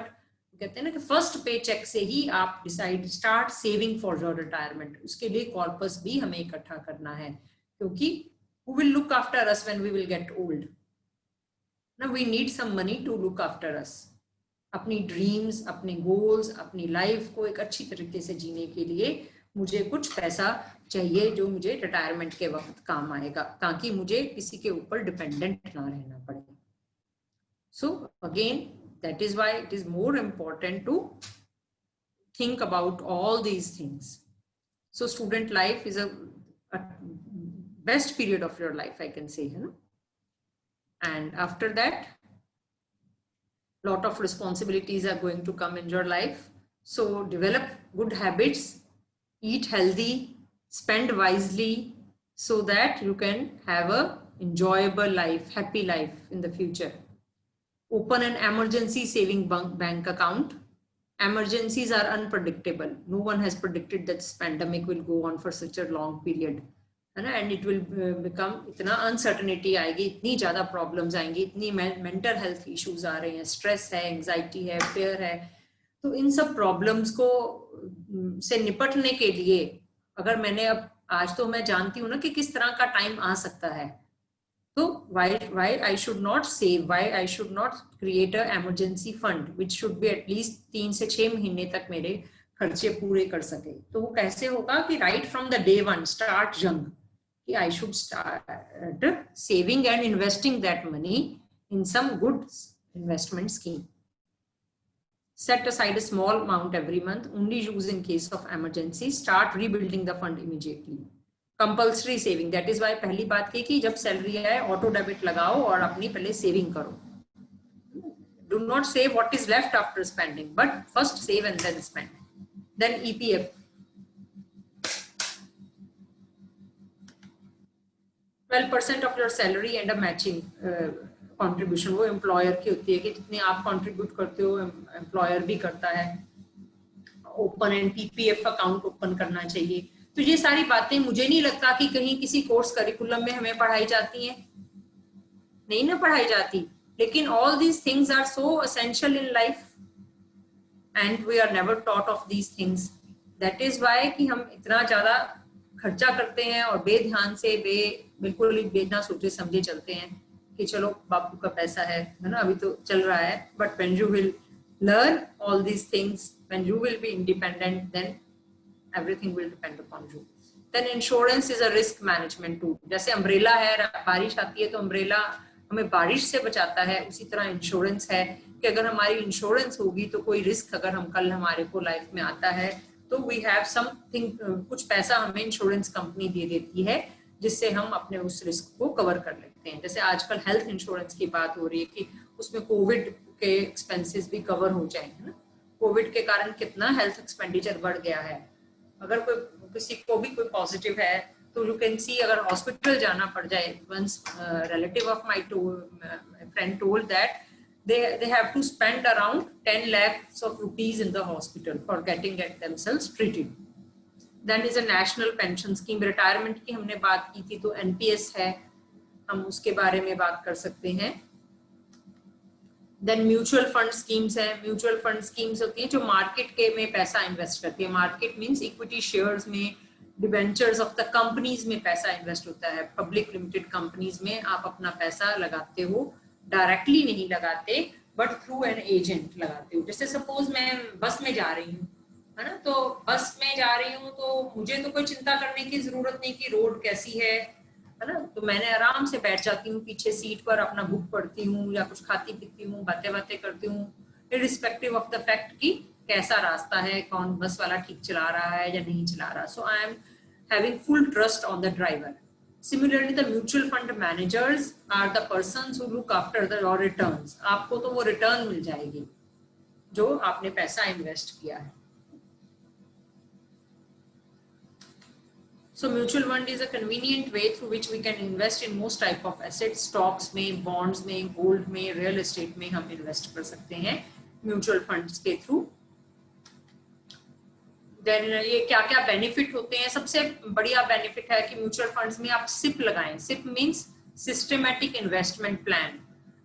कहते हैं ना कि फर्स्ट पे चेक से ही आप start saving for your retirement. उसके लिए कॉर्पस भी हमें इकट्ठा करना है, क्योंकि who will look after us when we will get old? Now we need some money to look after us. अपनी ड्रीम्स, अपने गोल्स, अपनी लाइफ को एक अच्छी तरीके से जीने के लिए मुझे कुछ पैसा चाहिए जो मुझे रिटायरमेंट के वक्त काम आएगा, ताकि मुझे किसी के ऊपर डिपेंडेंट ना रहना पड़े. So again, that is why it is more important to think about all these things. So student life is a best period of your life, I can say, you know? And after that, lot of responsibilities are going to come in your life. So develop good habits, eat healthy, spend wisely, so that you can have a enjoyable life, happy life in the future. Open an emergency saving bank account. Emergencies are unpredictable. No one has predicted that this pandemic will go on for such a long period, and it will become इतना uncertainty आएगी, इतनी ज़्यादा problems आएंगी, इतनी mental health issues आ रहे हैं, stress है, anxiety है, fear है, तो इन सब प्रॉब्लम्स को से निपटने के लिए अगर मैंने अब आज तो मैं जानती हूँ ना कि किस तरह का टाइम आ सकता है, तो why I should not save, why I should not create a emergency fund which should be at least 3 से 6 महीने तक मेरे खर्चे पूरे कर सके। तो वो कैसे होगा कि right from the day one start young, कि I should start saving and investing that money in some good investment scheme. Set aside a small amount every month, only use in case of emergency, start rebuilding the fund immediately. Compulsory saving, that is why पहली बात की कि जब salary आए auto debit लगाओ और अपनी पहले सेविंग करो। Do not save what is left after spending, but first save and then spend. Then EPF 12% off your salary and a matching contribution, वो एम्प्लॉयर की होती है कि जितने आप कंट्रीब्यूट करते हो एम्प्लॉयर भी करता है। Open and PPF account open करना चाहिए। तो ये सारी बातें मुझे नहीं लगता कि कहीं किसी कोर्स करिकुलम में हमें पढ़ाई जाती हैं, नहीं ना पढ़ाई जाती, लेकिन all these things are so essential in life and we are never taught of these things. That is why कि हम इतना ज्यादा खर्चा करते हैं और बेध्यान से बिल्कुल बिना सोचे समझे चलते हैं कि चलो बापू का पैसा है ना, अभी तो चल रहा है। But when you will learn all these things, when you will be independent, then everything will depend upon you. Then insurance is a risk management tool. जैसे अम्ब्रेला है, बारिश आती है तो अम्ब्रेला हमें बारिश से बचाता है, उसी तरह इंश्योरेंस है कि अगर हमारी इंश्योरेंस होगी तो कोई रिस्क अगर हम कल हमारे को लाइफ में आता है तो वी हैव समथिंग, कुछ पैसा हमें इंश्योरेंस कंपनी दे देती है जिससे हम अपने उस रिस्क को कवर कर लेते हैं। जैसे आजकल हेल्थ इंश्योरेंस की बात हो रही है कि उसमें कोविड के एक्सपेंसेस भी कवर हो जाएंगे ना। कोविड के कारण कितना हेल्थ एक्सपेंडिचर बढ़ गया है। अगर कोई किसी को भी कोई पॉजिटिव है तो यू कैन सी अगर हॉस्पिटल जाना पड़ जाए, once relative of my friend told that they have to spend around 10 lakhs of rupees in the hospital for getting themselves treated. Then is a national pension scheme, retirement की हमने बात की थी तो NPS है, हम उसके बारे में बात कर सकते हैं। देन म्यूचुअल फंड स्कीम्स है, म्यूचुअल फंड स्कीम्स होती है जो मार्केट के में पैसा इन्वेस्ट करती है। मार्केट मींस इक्विटी शेयर्स में, डिबेंचर्स ऑफ द कंपनीज में पैसा इन्वेस्ट होता है। पब्लिक लिमिटेड कंपनीज में आप अपना पैसा लगाते हो, डायरेक्टली नहीं लगाते बट थ्रू एन एजेंट लगाते हो। जैसे सपोज मैं बस में जा रही हूँ, है ना, तो बस में जा रही हूँ तो मुझे तो कोई चिंता करने की जरूरत नहीं कि रोड कैसी है ना, तो मैंने आराम से बैठ जाती हूँ पीछे सीट पर, अपना बुक पढ़ती हूँ या कुछ खाती पीती हूँ, बातें बातें करती हूँ, इररिस्पेक्टिव ऑफ द फैक्ट कि कैसा रास्ता है, कौन बस वाला ठीक चला रहा है या नहीं चला रहा। So I am having full trust on the driver. Similarly, the mutual fund managers are the persons who look after your returns. आपको तो वो रिटर्न मिल जाएगी जो आपने पैसा इन्वेस्ट किया है। So mutual fund is a convenient way through which we can invest in most type of assets. Stocks में, bonds में, gold में, real estate में हम इन्वेस्ट कर सकते हैं म्यूचुअल फंड्स के थ्रू। देन ये क्या क्या बेनिफिट होते हैं? सबसे बढ़िया बेनिफिट है कि म्यूचुअल फंड्स में आप सिप लगाएं। SIP means systematic investment plan.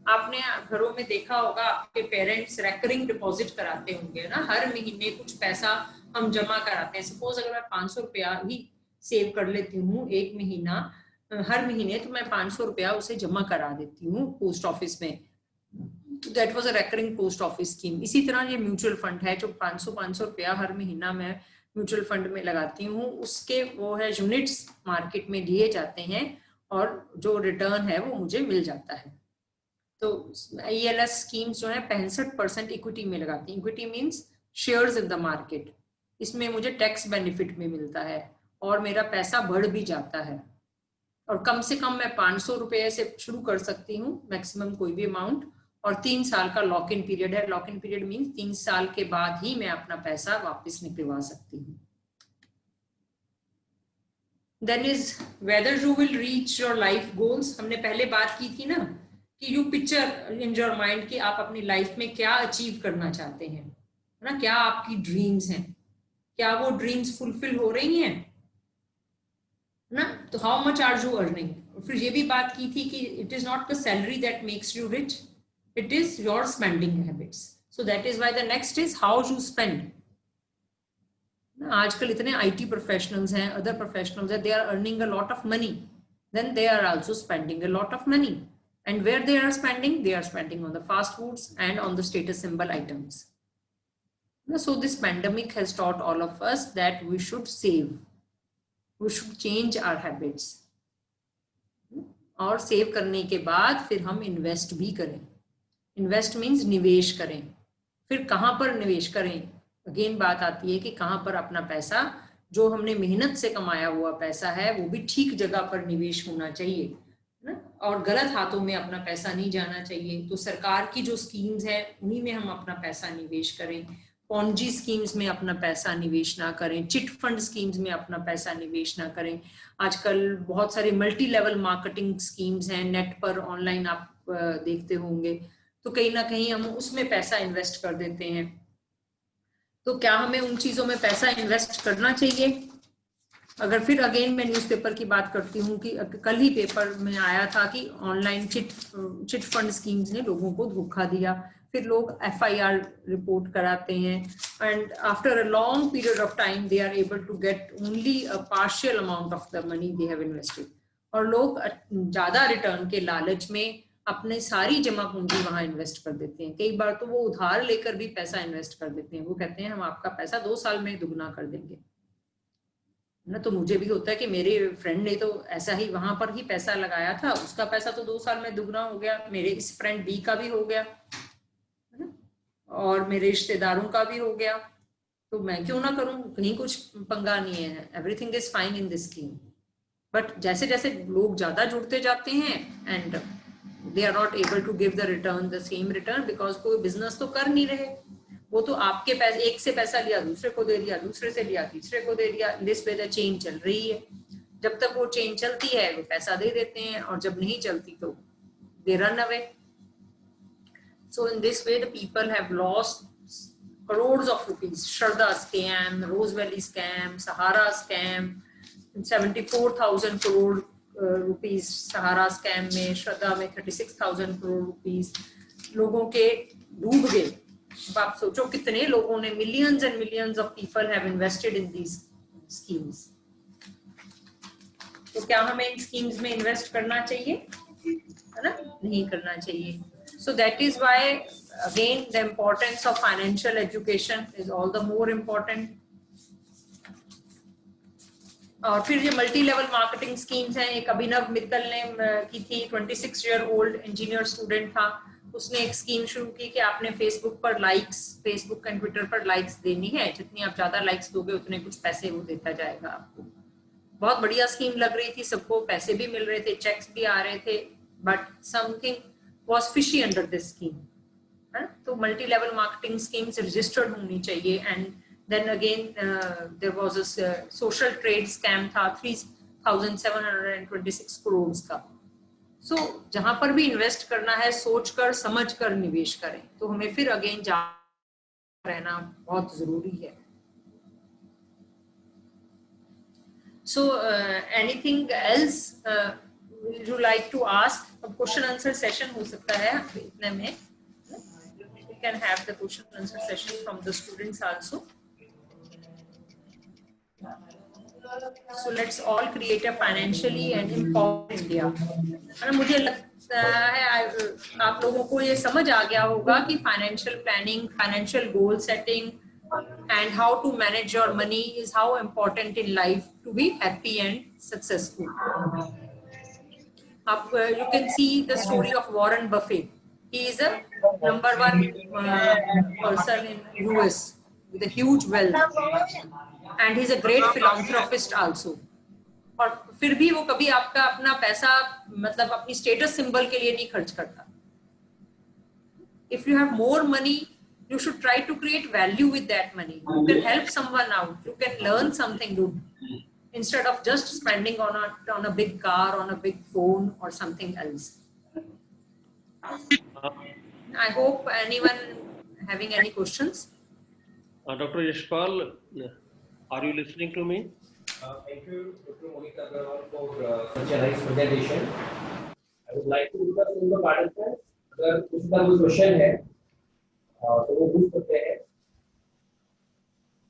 आपने घरों में देखा होगा आपके पेरेंट्स रेकरिंग डिपॉजिट कराते होंगे ना, हर महीने कुछ पैसा हम जमा कराते हैं। सपोज अगर मैं 500 रुपया ही सेव कर लेती हूँ एक महीना, हर महीने, तो मैं 500 रुपया उसे जमा करा देती हूँ पोस्ट ऑफिस में। That was a recurring post office scheme. इसी तरह ये म्यूचुअल फंड है जो 500 रुपया हर महीना मैं म्यूचुअल फंड में लगाती हूँ, उसके वो है यूनिट्स मार्केट में लिए जाते हैं और जो रिटर्न है वो मुझे मिल जाता है। तो ILS स्कीम्स जो है 65% इक्विटी में लगाती हैं। Equity means shares in the market. इसमें मुझे टैक्स बेनिफिट भी मिलता है और मेरा पैसा बढ़ भी जाता है। और कम से कम मैं 500 रुपये से शुरू कर सकती हूँ, मैक्सिमम कोई भी अमाउंट, और 3 साल का लॉक इन पीरियड है। लॉक इन पीरियड मींस 3 साल के बाद ही मैं अपना पैसा वापस निकलवा सकती हूँ। Then is whether you will reach your life goals. हमने पहले बात की थी ना कि you picture in your mind कि आप अपनी लाइफ में क्या अचीव करना चाहते हैं, है ना, क्या आपकी ड्रीम्स हैं, क्या वो ड्रीम्स फुलफिल हो रही हैं ना। तो how much are you earning. फिर ये भी बात की थी कि it is not the salary that makes you rich, it is your spending habits. So that is why the next is how you spend. आजकल इतने IT professionals हैं, other professionals हैं, they are earning a lot of money. Then they are also spending a lot of money. And where they are spending on the fast foods and on the status symbol items. So this pandemic has taught all of us that we should save. We should change our habits. और save करने के बाद फिर हम invest भी करें. Invest means निवेश करें. फिर कहाँ पर निवेश करें? अगेन बात आती है कि कहाँ पर अपना पैसा, जो हमने मेहनत से कमाया हुआ पैसा है, वो भी ठीक जगह पर निवेश होना चाहिए ना, और गलत हाथों में अपना पैसा नहीं जाना चाहिए. तो सरकार की जो स्कीम्स है उन्हीं में हम अपना पैसा निवेश करें. पॉन्जी स्कीम्स में अपना पैसा निवेश ना करें. चिट फंड स्कीम्स में अपना पैसा निवेश ना करें. आजकल बहुत सारे मल्टी लेवल मार्केटिंग स्कीम्स हैं, नेट पर ऑनलाइन आप देखते होंगे, तो कहीं ना कहीं हम उसमें पैसा इन्वेस्ट कर देते हैं. तो क्या हमें उन चीजों में पैसा इन्वेस्ट करना चाहिए? अगर फिर अगेन मैं न्यूज़पेपर की बात करती हूँ कि कल ही पेपर में आया था कि ऑनलाइन चिट फंड स्कीम्स ने लोगों को धोखा दिया. फिर लोग FIR रिपोर्ट कराते हैं and after a long period of time they are able to get only a partial amount of the money they have invested. और लोग ज्यादा रिटर्न के लालच में अपने सारी जमा पूंजी वहां इन्वेस्ट कर देते हैं. कई बार तो वो उधार लेकर भी पैसा इन्वेस्ट कर देते हैं. वो कहते हैं हम आपका पैसा 2 साल में दुगना कर देंगे ना. तो मुझे भी होता है कि मेरे फ्रेंड ने तो ऐसा ही वहां पर ही पैसा लगाया था, उसका पैसा तो 2 साल में दुगना हो गया. मेरे इस फ्रेंड B का भी हो गया और मेरे रिश्तेदारों का भी हो गया. तो मैं क्यों ना करूं? कहीं कुछ पंगा नहीं है. Everything is fine in this scheme. But जैसे जैसे लोग ज्यादा जुड़ते जाते हैं and they are not able to give the same return because कोई बिजनेस तो कर नहीं रहे. वो तो आपके पैसे, एक से पैसा लिया दूसरे को दे दिया, दूसरे से लिया तीसरे को दे दिया. दिस वे द चेन चल रही है. जब तक वो चेन चलती है वो पैसा दे देते हैं, और जब नहीं चलती तो they run away. So in this way the people have lost crores of rupees. Shraddha scam, Rose Valley scam, Sahara scam, 74,000 crore rupees Sahara scam में, श्रद्धा में 36,000 करोड़ रुपीस लोगों के डूब गए. आप सोचो कितने लोगों ने, millions and millions of people have invested in these schemes. तो क्या हमें इन स्कीम्स में इन्वेस्ट करना चाहिए? है ना, नहीं करना चाहिए. So that is why again the importance of financial education is all the more important. और फिर ये मल्टी लेवल मार्केटिंग स्कीम्स हैं. एक अभिनव मित्तल ने की थी, 26 ईयर ओल्ड इंजीनियर स्टूडेंट था. उसने एक स्कीम शुरू की कि आपने फेसबुक पर लाइक्स, फेसबुक एंड ट्विटर पर लाइक्स देनी है. जितनी आप ज्यादा लाइक्स दोगे उतने कुछ पैसे वो देता जाएगा आपको. बहुत बढ़िया स्कीम लग रही थी सबको, पैसे भी मिल रहे थे, चेक्स भी आ रहे थे. But something was fishy under this scheme. तो multi level marketing schemes registered होनी चाहिए. And then again there was a social trade scam था 3,726 crores का. So जहां पर भी इन्वेस्ट करना है सोच कर समझ कर निवेश करें. तो हमें फिर अगेन रहना बहुत जरूरी है. So anything else would you like to ask? अब क्वेश्चन आंसर सेशन हो सकता है इतने में. We can have the question answer session from the students also. So let's all create a financially and empowered India. मुझे लगता है आप लोगों को ये समझ आ गया होगा कि financial planning, financial goal setting and how to manage your money is how important in life to be happy and successful. You can see the story of Warren Buffett. He is a number 1 person in US with a huge wealth. And he's a great philanthropist also. और फिर भी वो कभी आपका अपना पैसा मतलब अपनी स्टेटस सिंबल के लिए नहीं खर्च करता. If you have more money, you should try to create value with that money. You can help someone out. You can learn something good instead of just spending on a big car, on a big phone, or something else. I hope anyone having any questions. Dr. Yashpal, are you listening to me? Thank you, Dr. Monica Agarwal, for such a nice presentation. I would like to request all the participants, अगर किसी का कोई question है तो वो पूछ सकते हैं,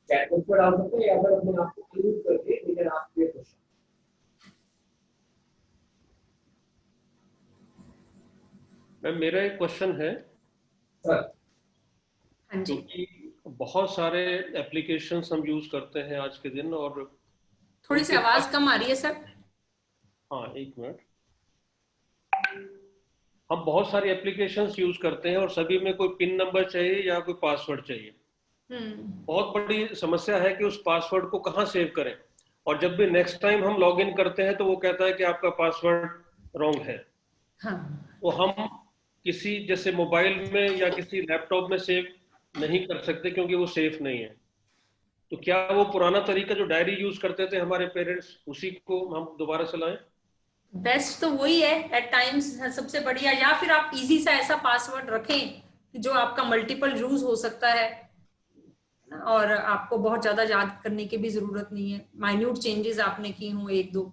चैट बॉक्स पर डाल सकते हैं या फिर अपने आप को यूज करके they can ask your question. Ma'am मेरा एक क्वेश्चन है, सर हाँ जी, क्योंकि बहुत सारे एप्लीकेशंस हम यूज करते हैं आज के दिन, और थोड़ी सी उनके आवाज पास, कम आ रही है सर। हाँ एक मिनट, हम बहुत सारी एप्लीकेशंस यूज करते हैं और सभी में कोई पिन नंबर चाहिए या कोई पासवर्ड चाहिए। बहुत बड़ी समस्या है कि उस पासवर्ड को कहाँ सेव करें, और जब भी नेक्स्ट टाइम हम लॉग इन करते हैं तो वो कहता है कि आपका पासवर्ड रॉन्ग है। हाँ, तो हम किसी जैसे मोबाइल में या किसी लैपटॉप में सेव नहीं कर सकते क्योंकि वो सेफ नहीं है। तो क्या वो पुराना तरीका जो डायरी यूज करते थे हमारे पेरेंट्स, उसी को हम दोबारा चलाएं? बेस्ट तो वही है एट टाइम्स, सबसे बढ़िया। या फिर आप इजी सा ऐसा पासवर्ड रखें कि जो आपका मल्टीपल यूज हो सकता है ना, और आपको बहुत ज्यादा याद करने की भी जरूरत नहीं है। माइन्यूट चेंजेस आपने की हो एक दो,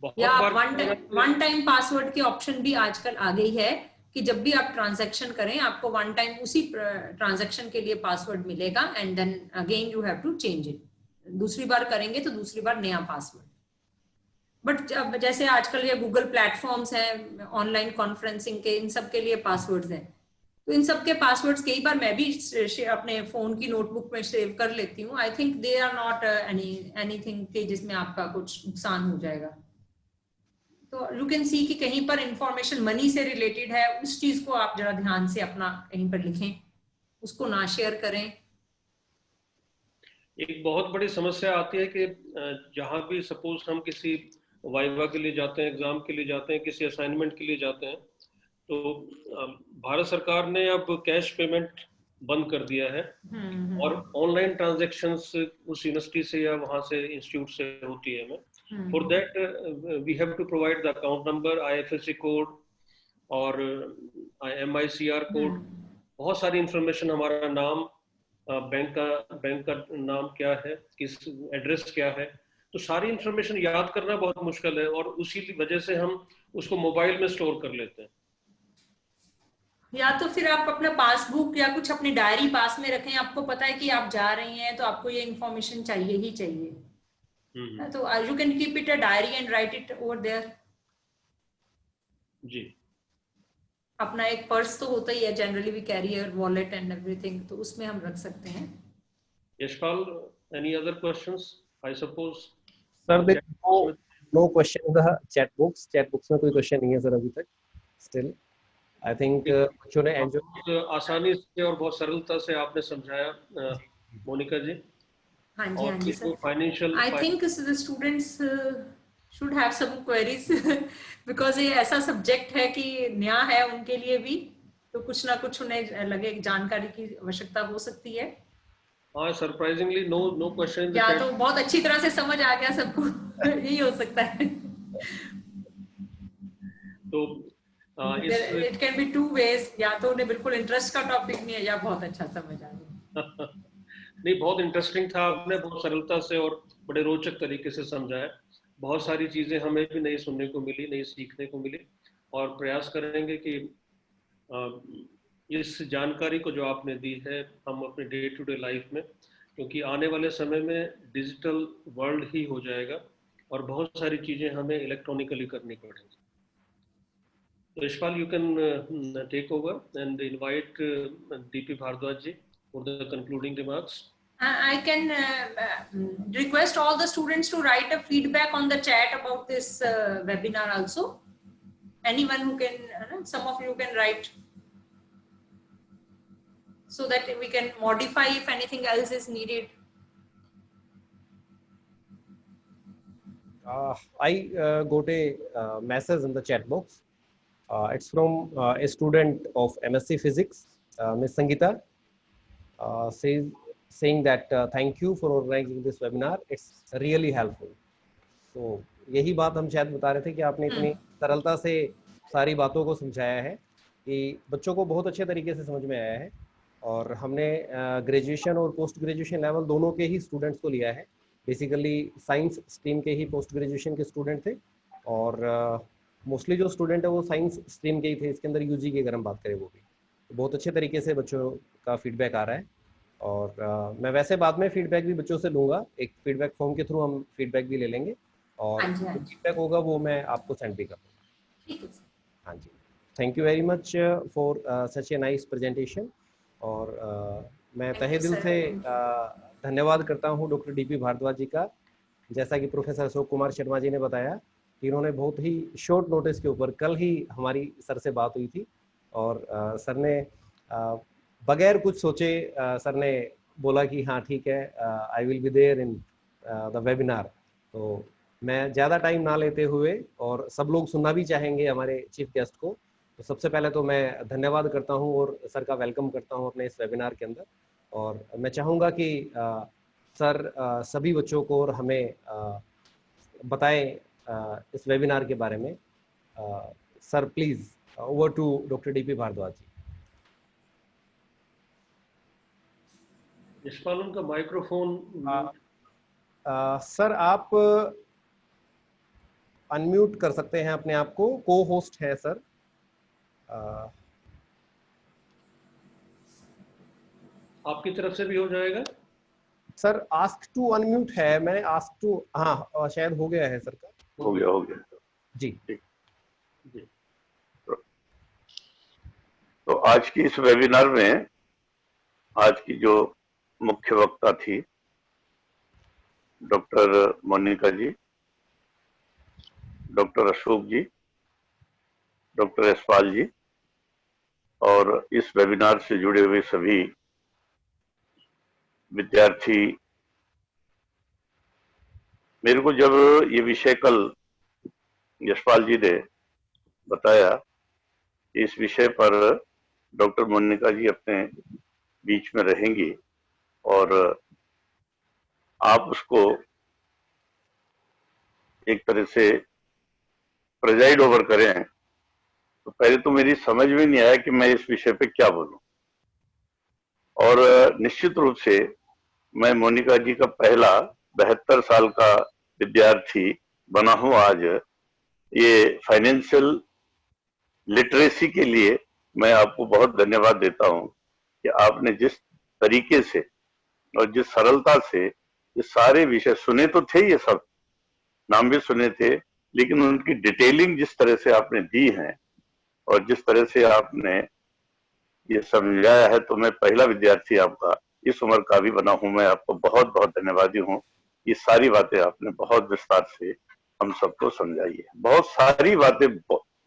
या बहुत आप बार क्या होगा कि- वन टाइम पासवर्ड के ऑप्शन भी आजकल आ गई है कि जब भी आप ट्रांजैक्शन करें आपको वन टाइम उसी ट्रांजैक्शन के लिए पासवर्ड मिलेगा, and then again you have to change it. दूसरी बार करेंगे तो दूसरी बार नया पासवर्ड। बट जैसे आजकल ये गूगल प्लेटफॉर्म्स हैं ऑनलाइन कॉन्फ्रेंसिंग के, इन सब के लिए पासवर्ड्स हैं, तो इन सब के पासवर्ड्स कई बार मैं भी अपने फोन की नोटबुक में सेव कर लेती हूँ। I think they are not anything कि जिसमें आपका कुछ नुकसान हो जाएगा। तो यू कैन सी कि कहीं पर इंफॉर्मेशन मनी से रिलेटेड है, उस चीज को आप जरा ध्यान से अपना कहीं पर लिखें, उसको ना शेयर करें। एक बहुत बड़ी समस्या आती है कि जहाँ भी सपोज हम किसी वाइवा के लिए जाते हैं, एग्जाम के लिए जाते हैं, किसी असाइनमेंट के लिए जाते हैं, तो भारत सरकार ने अब कैश पेमेंट बंद कर दिया है, और ऑनलाइन ट्रांजैक्शंस उस यूनिवर्सिटी से या वहाँ से इंस्टीट्यूट से होती है हमें। For that we have to provide the account number, IFSC code और MICR कोड, बहुत सारी इंफॉर्मेशन, हमारा नाम, बैंक का नाम क्या है, किस एड्रेस क्या है, तो सारी इंफॉर्मेशन याद करना बहुत मुश्किल है, और उसी वजह से हम उसको मोबाइल में स्टोर कर लेते हैं। या तो फिर आप अपना पासबुक या कुछ अपनी डायरी पास में रखें। आपको पता है कि आप जा रही हैं तो आपको ये इंफॉर्मेशन चाहिए ही चाहिए, तो you can keep it a diary and write it over there. जी। अपना एक पर्स तो होता ही है, generally we carry your wallet and everything, तो उसमें हम रख सकते हैं। Yashpal, any other questions? I suppose sir देखो, no question in the chat box. Chat box में कोई क्वेश्चन नहीं है सर अभी तक। स्टिल आई थिंक बच्चों ने एंजॉय, बहुत आसानी से और बहुत सरलता से आपने समझाया मोनिका जी। हाँ जी, हाँ और जी ये सर। जो financial, I think the students should have some queries because ये ऐसा सब्जेक्ट है कि नया है उनके लिए भी, तो कुछ ना कुछ उन्हें लगे जानकारी की आवश्यकता हो सकती है, हाँ surprisingly no question in the या चैट। तो बहुत अच्छी तरह से समझ आ गया सबको यही हो सकता है। तो इस it can be two ways, या तो उन्हें बिल्कुल इंटरेस्ट का टॉपिक नहीं है या बहुत अच्छा समझ आ गया। नहीं, बहुत इंटरेस्टिंग था, आपने बहुत सरलता से और बड़े रोचक तरीके से समझाया। बहुत सारी चीज़ें हमें भी नई सुनने को मिली, नई सीखने को मिली, और प्रयास करेंगे कि इस जानकारी को जो आपने दी है हम अपने डे टू डे लाइफ में, क्योंकि आने वाले समय में डिजिटल वर्ल्ड ही हो जाएगा और बहुत सारी चीज़ें हमें इलेक्ट्रॉनिकली करनी पड़ेंगी। तो Yashpal, you can take over and invite DP Bhardwaj ji for the concluding remarks. I can request all the students to write a feedback on the chat about this webinar also. Anyone who can, some of you can write so that we can modify if anything else is needed. I got a message in the chat box. It's from a student of MSc Physics, Ms. Sangeeta, saying that thank you for organizing this webinar. It's really helpful. So यही बात हम शायद बता रहे थे कि आपने इतनी सरलता से सारी बातों को समझाया है कि बच्चों को बहुत अच्छे तरीके से समझ में आया है। और हमने ग्रेजुएशन और पोस्ट ग्रेजुएशन लेवल दोनों के ही स्टूडेंट्स को लिया है। बेसिकली साइंस स्ट्रीम के ही पोस्ट ग्रेजुएशन के स्टूडेंट थे, और मोस्टली जो स्टूडेंट है वो साइंस स्ट्रीम के ही थे। इसके अंदर यूजी की अगर हम बात करें वो भी, बहुत अच्छे तरीके से बच्चों का फीडबैक आ रहा है। और मैं वैसे बाद में फीडबैक भी बच्चों से लूँगा, एक फीडबैक फॉर्म के थ्रू हम फीडबैक भी ले लेंगे, और हाँ जी, हाँ जो जी। फीडबैक होगा वो मैं आपको सेंड भी कर दूँगा। ठीक है सर। हाँ जी, thank you very much for such a nice presentation. और मैं थैंक तहे यू दिल सर, से थैंक यू। धन्यवाद करता हूँ डॉक्टर डीपी भारद्वाज जी का। जैसा कि प्रोफेसर अशोक कुमार शर्मा जी ने बताया कि इन्होंने बहुत ही शॉर्ट नोटिस के ऊपर, कल ही हमारी सर से बात हुई थी, और सर ने बगैर कुछ सोचे सर ने बोला कि हाँ ठीक है, I will be there in the webinar. तो मैं ज़्यादा टाइम ना लेते हुए, और सब लोग सुनना भी चाहेंगे हमारे चीफ गेस्ट को, तो सबसे पहले तो मैं धन्यवाद करता हूँ और सर का वेलकम करता हूँ अपने इस वेबिनार के अंदर। और मैं चाहूँगा कि सर सभी बच्चों को और हमें बताएं इस वेबिनार के बारे में। Sir please, over to doctor DP Bhardwaj ji. Yashpal, उनका माइक्रोफोन म्यूट। सर आप अनम्यूट कर सकते हैं अपने आप को, को होस्ट है सर। आपकी तरफ से भी हो जाएगा? सर आस्क टू अनम्यूट है, मैंने आस्क टू, हाँ शायद हो गया है सर का। हो गया जी। ठीक। जी। तो आज की इस वेबिनार में आज की जो मुख्य वक्ता थी डॉक्टर मोनिका जी, डॉक्टर अशोक जी, डॉक्टर यशपाल जी, और इस वेबिनार से जुड़े हुए सभी विद्यार्थी। मेरे को जब ये विषय कल यशपाल जी ने बताया, इस विषय पर डॉक्टर मोनिका जी अपने बीच में रहेंगी और आप उसको एक तरह से प्रेजाइड ओवर करें, तो पहले तो मेरी समझ में नहीं आया कि मैं इस विषय पे क्या बोलूं। और निश्चित रूप से मैं मोनिका जी का पहला 72 साल का विद्यार्थी बना हूं आज। ये फाइनेंशियल लिटरेसी के लिए मैं आपको बहुत धन्यवाद देता हूं कि आपने जिस तरीके से और जिस सरलता से ये सारे विषय सुने, तो थे ये सब नाम भी सुने थे, लेकिन उनकी डिटेलिंग जिस तरह से आपने दी है और जिस तरह से आपने ये समझाया है, तो मैं पहला विद्यार्थी आपका इस उम्र का भी बना हूं। मैं आपको बहुत बहुत धन्यवादी हूं। ये सारी बातें आपने बहुत विस्तार से हम सबको समझाई है। बहुत सारी बातें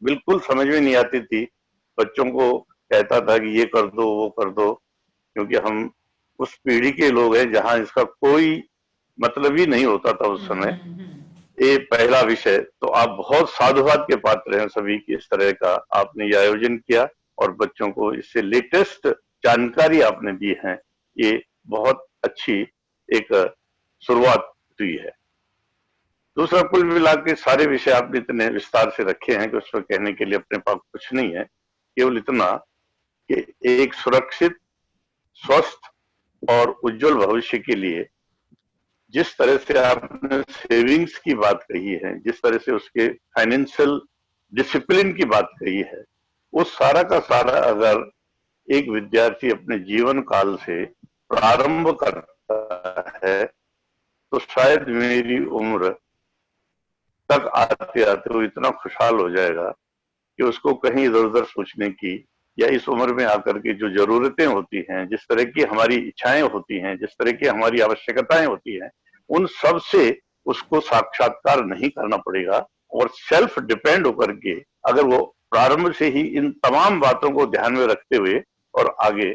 बिल्कुल समझ में नहीं आती थी, बच्चों को कहता था कि ये कर दो वो कर दो, क्योंकि हम उस पीढ़ी के लोग हैं जहां इसका कोई मतलब ही नहीं होता था उस समय। ये पहला विषय, तो आप बहुत साधुवाद के पात्र हैं सभी की, इस तरह का आपने ये आयोजन किया और बच्चों को इससे लेटेस्ट जानकारी आपने दी है। ये बहुत अच्छी एक शुरुआत हुई है। दूसरा, कुल मिला के सारे विषय आपने इतने विस्तार से रखे हैं कि उसमें कहने के लिए अपने पास कुछ नहीं है, केवल इतना कि एक सुरक्षित, स्वस्थ और उज्जवल भविष्य के लिए जिस तरह से आपने सेविंग्स की बात कही है, जिस तरह से उसके फाइनेंशियल डिसिप्लिन की बात कही है, वो सारा का सारा अगर एक विद्यार्थी अपने जीवन काल से प्रारंभ करता है, तो शायद मेरी उम्र तक आते आते वो इतना खुशहाल हो जाएगा कि उसको कहीं इधर उधर सोचने की, या इस उम्र में आकर के जो जरूरतें होती हैं, जिस तरह की हमारी इच्छाएं होती हैं, जिस तरह की हमारी आवश्यकताएं होती हैं, उन सब से उसको साक्षात्कार नहीं करना पड़ेगा। और सेल्फ डिपेंड होकर के अगर वो प्रारंभ से ही इन तमाम बातों को ध्यान में रखते हुए और आगे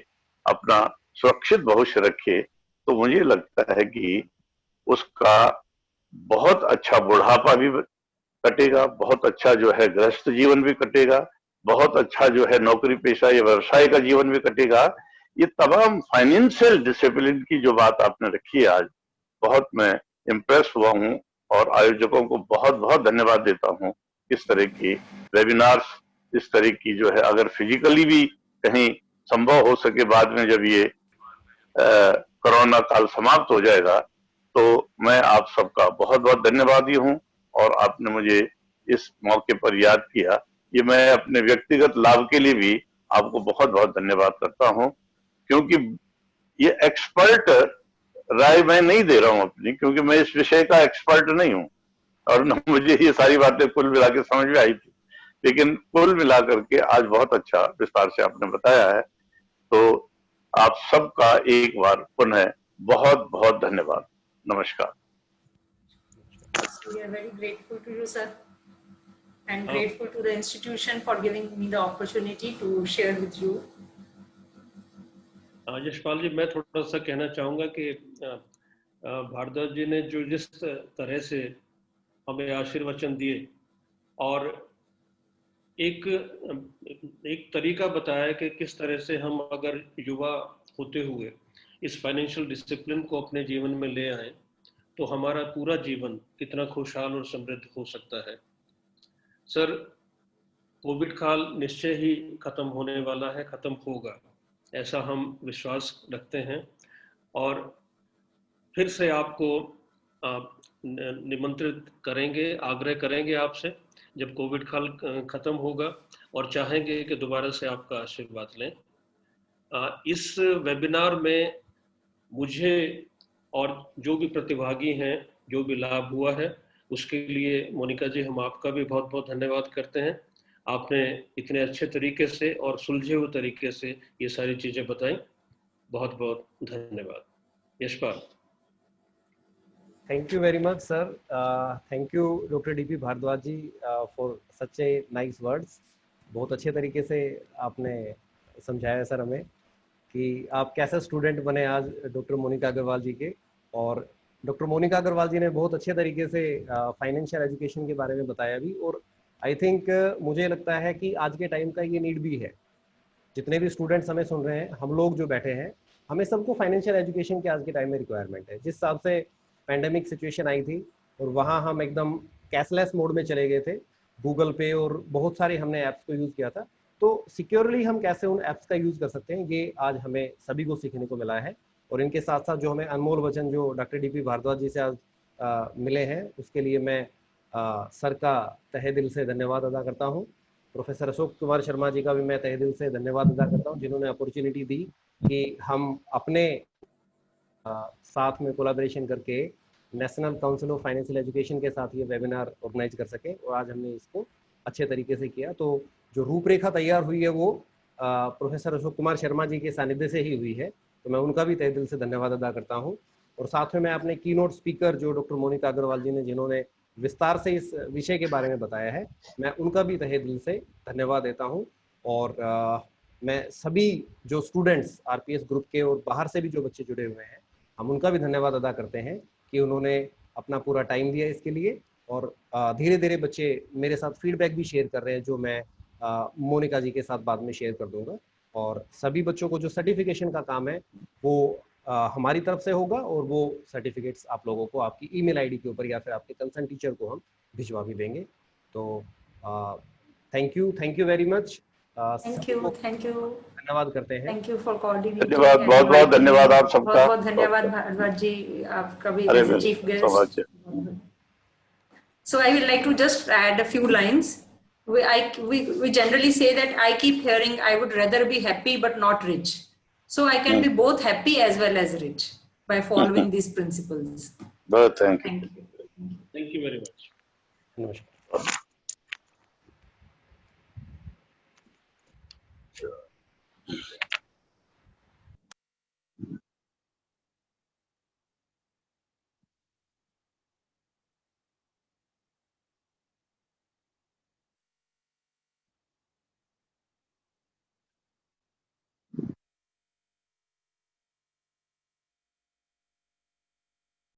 अपना सुरक्षित भविष्य रखे, तो मुझे लगता है कि उसका बहुत अच्छा बुढ़ापा भी कटेगा, बहुत अच्छा जो है गृहस्थ जीवन भी कटेगा, बहुत अच्छा जो है नौकरी पेशा या व्यवसाय का जीवन भी कटेगा। ये तमाम फाइनेंशियल डिसिप्लिन की जो बात आपने रखी है आज, बहुत मैं इम्प्रेस हुआ हूं और आयोजकों को बहुत बहुत धन्यवाद देता हूं। इस तरह की वेबिनार्स, इस तरह की जो है, अगर फिजिकली भी कहीं संभव हो सके बाद में जब ये कोरोना काल समाप्त हो जाएगा, तो मैं आप सबका बहुत बहुत धन्यवादी हूं। और आपने मुझे इस मौके पर याद किया, ये मैं अपने व्यक्तिगत लाभ के लिए भी आपको बहुत बहुत धन्यवाद करता हूं, क्योंकि ये एक्सपर्ट राय मैं नहीं दे रहा हूं अपनी, क्योंकि मैं इस विषय का एक्सपर्ट नहीं हूं और न मुझे ये सारी बातें कुल मिला के समझ में आई थी, लेकिन कुल मिला करके आज बहुत अच्छा विस्तार से आपने बताया है। तो आप सबका एक बार पुनः बहुत बहुत धन्यवाद। नमस्कार। So we are very grateful to you, sir, and grateful to the institution for giving me the opportunity to share with you. Yashpal जी, मैं थोड़ा सा कहना चाहूँगा कि भारद्वाज जी ने जो जिस तरह से हमें आशीर्वचन दिए और एक तरीका बताया कि किस तरह से हम अगर युवा होते हुए इस फाइनेंशियल डिसिप्लिन को अपने जीवन में ले आए तो हमारा पूरा जीवन कितना खुशहाल और समृद्ध हो सकता है। सर, कोविड काल निश्चय ही खत्म होने वाला है, खत्म होगा, ऐसा हम विश्वास रखते हैं और फिर से आपको निमंत्रित करेंगे, आग्रह करेंगे आपसे जब कोविड काल खत्म होगा और चाहेंगे कि दोबारा से आपका आशीर्वाद लें। इस वेबिनार में मुझे और जो भी प्रतिभागी हैं, जो भी लाभ हुआ है, उसके लिए मोनिका जी हम आपका भी बहुत बहुत धन्यवाद करते हैं। आपने इतने अच्छे तरीके से और सुलझे हुए तरीके से ये सारी चीजें बताई, बहुत बहुत धन्यवाद। Yashpal. Thank you very much, sir. Thank you, Dr. D.P. Bhardwaj ji, for such a nice words. बहुत अच्छे तरीके से आपने समझाया सर हमें कि आप कैसे स्टूडेंट बने आज डॉक्टर मोनिका अग्रवाल जी के। और डॉक्टर मोनिका अग्रवाल जी ने बहुत अच्छे तरीके से फाइनेंशियल एजुकेशन के बारे में बताया भी। और आई थिंक मुझे लगता है कि आज के टाइम का ये नीड भी है। जितने भी स्टूडेंट्स हमें सुन रहे हैं, हम लोग जो बैठे हैं, हमें सबको फाइनेंशियल एजुकेशन की आज के टाइम में रिक्वायरमेंट है। जिस हिसाब से पैंडेमिक सिचुएशन आई थी और वहाँ हम एकदम कैशलेस मोड में चले गए थे, गूगल पे और बहुत सारे हमने ऐप्स को यूज़ किया था, तो सिक्योरली हम कैसे उन ऐप्स का यूज़ कर सकते हैं, ये आज हमें सभी को सीखने को मिला है। और इनके साथ साथ जो हमें अनमोल वचन जो डॉक्टर डी.पी. भारद्वाज जी से आज मिले हैं, उसके लिए मैं सर का तहे दिल से धन्यवाद अदा करता हूँ। प्रोफेसर अशोक कुमार शर्मा जी का भी मैं तहे दिल से धन्यवाद अदा करता हूँ, जिन्होंने अपॉर्चुनिटी दी कि हम अपने साथ में कोलैबोरेशन करके national council of financial education के साथ ये वेबिनार ऑर्गेनाइज कर सके और आज हमने इसको अच्छे तरीके से किया। तो जो रूपरेखा तैयार हुई है वो प्रोफेसर अशोक कुमार शर्मा जी के सानिध्य से ही हुई है, तो मैं उनका भी तहे दिल से धन्यवाद अदा करता हूँ। और साथ में मैं अपने कीनोट स्पीकर जो डॉक्टर मोनिका अग्रवाल जी ने, जिन्होंने विस्तार से इस विषय के बारे में बताया है, मैं उनका भी तहे दिल से धन्यवाद देता हूँ। और मैं सभी जो स्टूडेंट्स आरपीएस ग्रुप के और बाहर से भी जो बच्चे जुड़े हुए हैं, हम उनका भी धन्यवाद अदा करते हैं कि उन्होंने अपना पूरा टाइम दिया इसके लिए। और धीरे धीरे बच्चे मेरे साथ फीडबैक भी शेयर कर रहे हैं, जो मैं मोनिका जी के साथ बाद में शेयर कर दूंगा। और सभी बच्चों को जो सर्टिफिकेशन का काम है वो हमारी तरफ से होगा, और वो सर्टिफिकेट्स आप लोगों को आपकी ईमेल आईडी के ऊपर या फिर आपके कंसर्न टीचर को हम भिजवा भी देंगे। तो thank you very much. Thank you धन्यवाद करते हैं। Thank you for coordinating. धन्यवाद, बहुत बहुत धन्यवाद आप सबका। बहुत बहुत धन्यवाद भारद्वाज जी, आपका भी as a chief guest. So I would like to just add a few lines. We generally say that I keep hearing I would rather be happy but not rich. So I can be both happy as well as rich by following these principles. Thank you. Thank you very much. नमस्कार।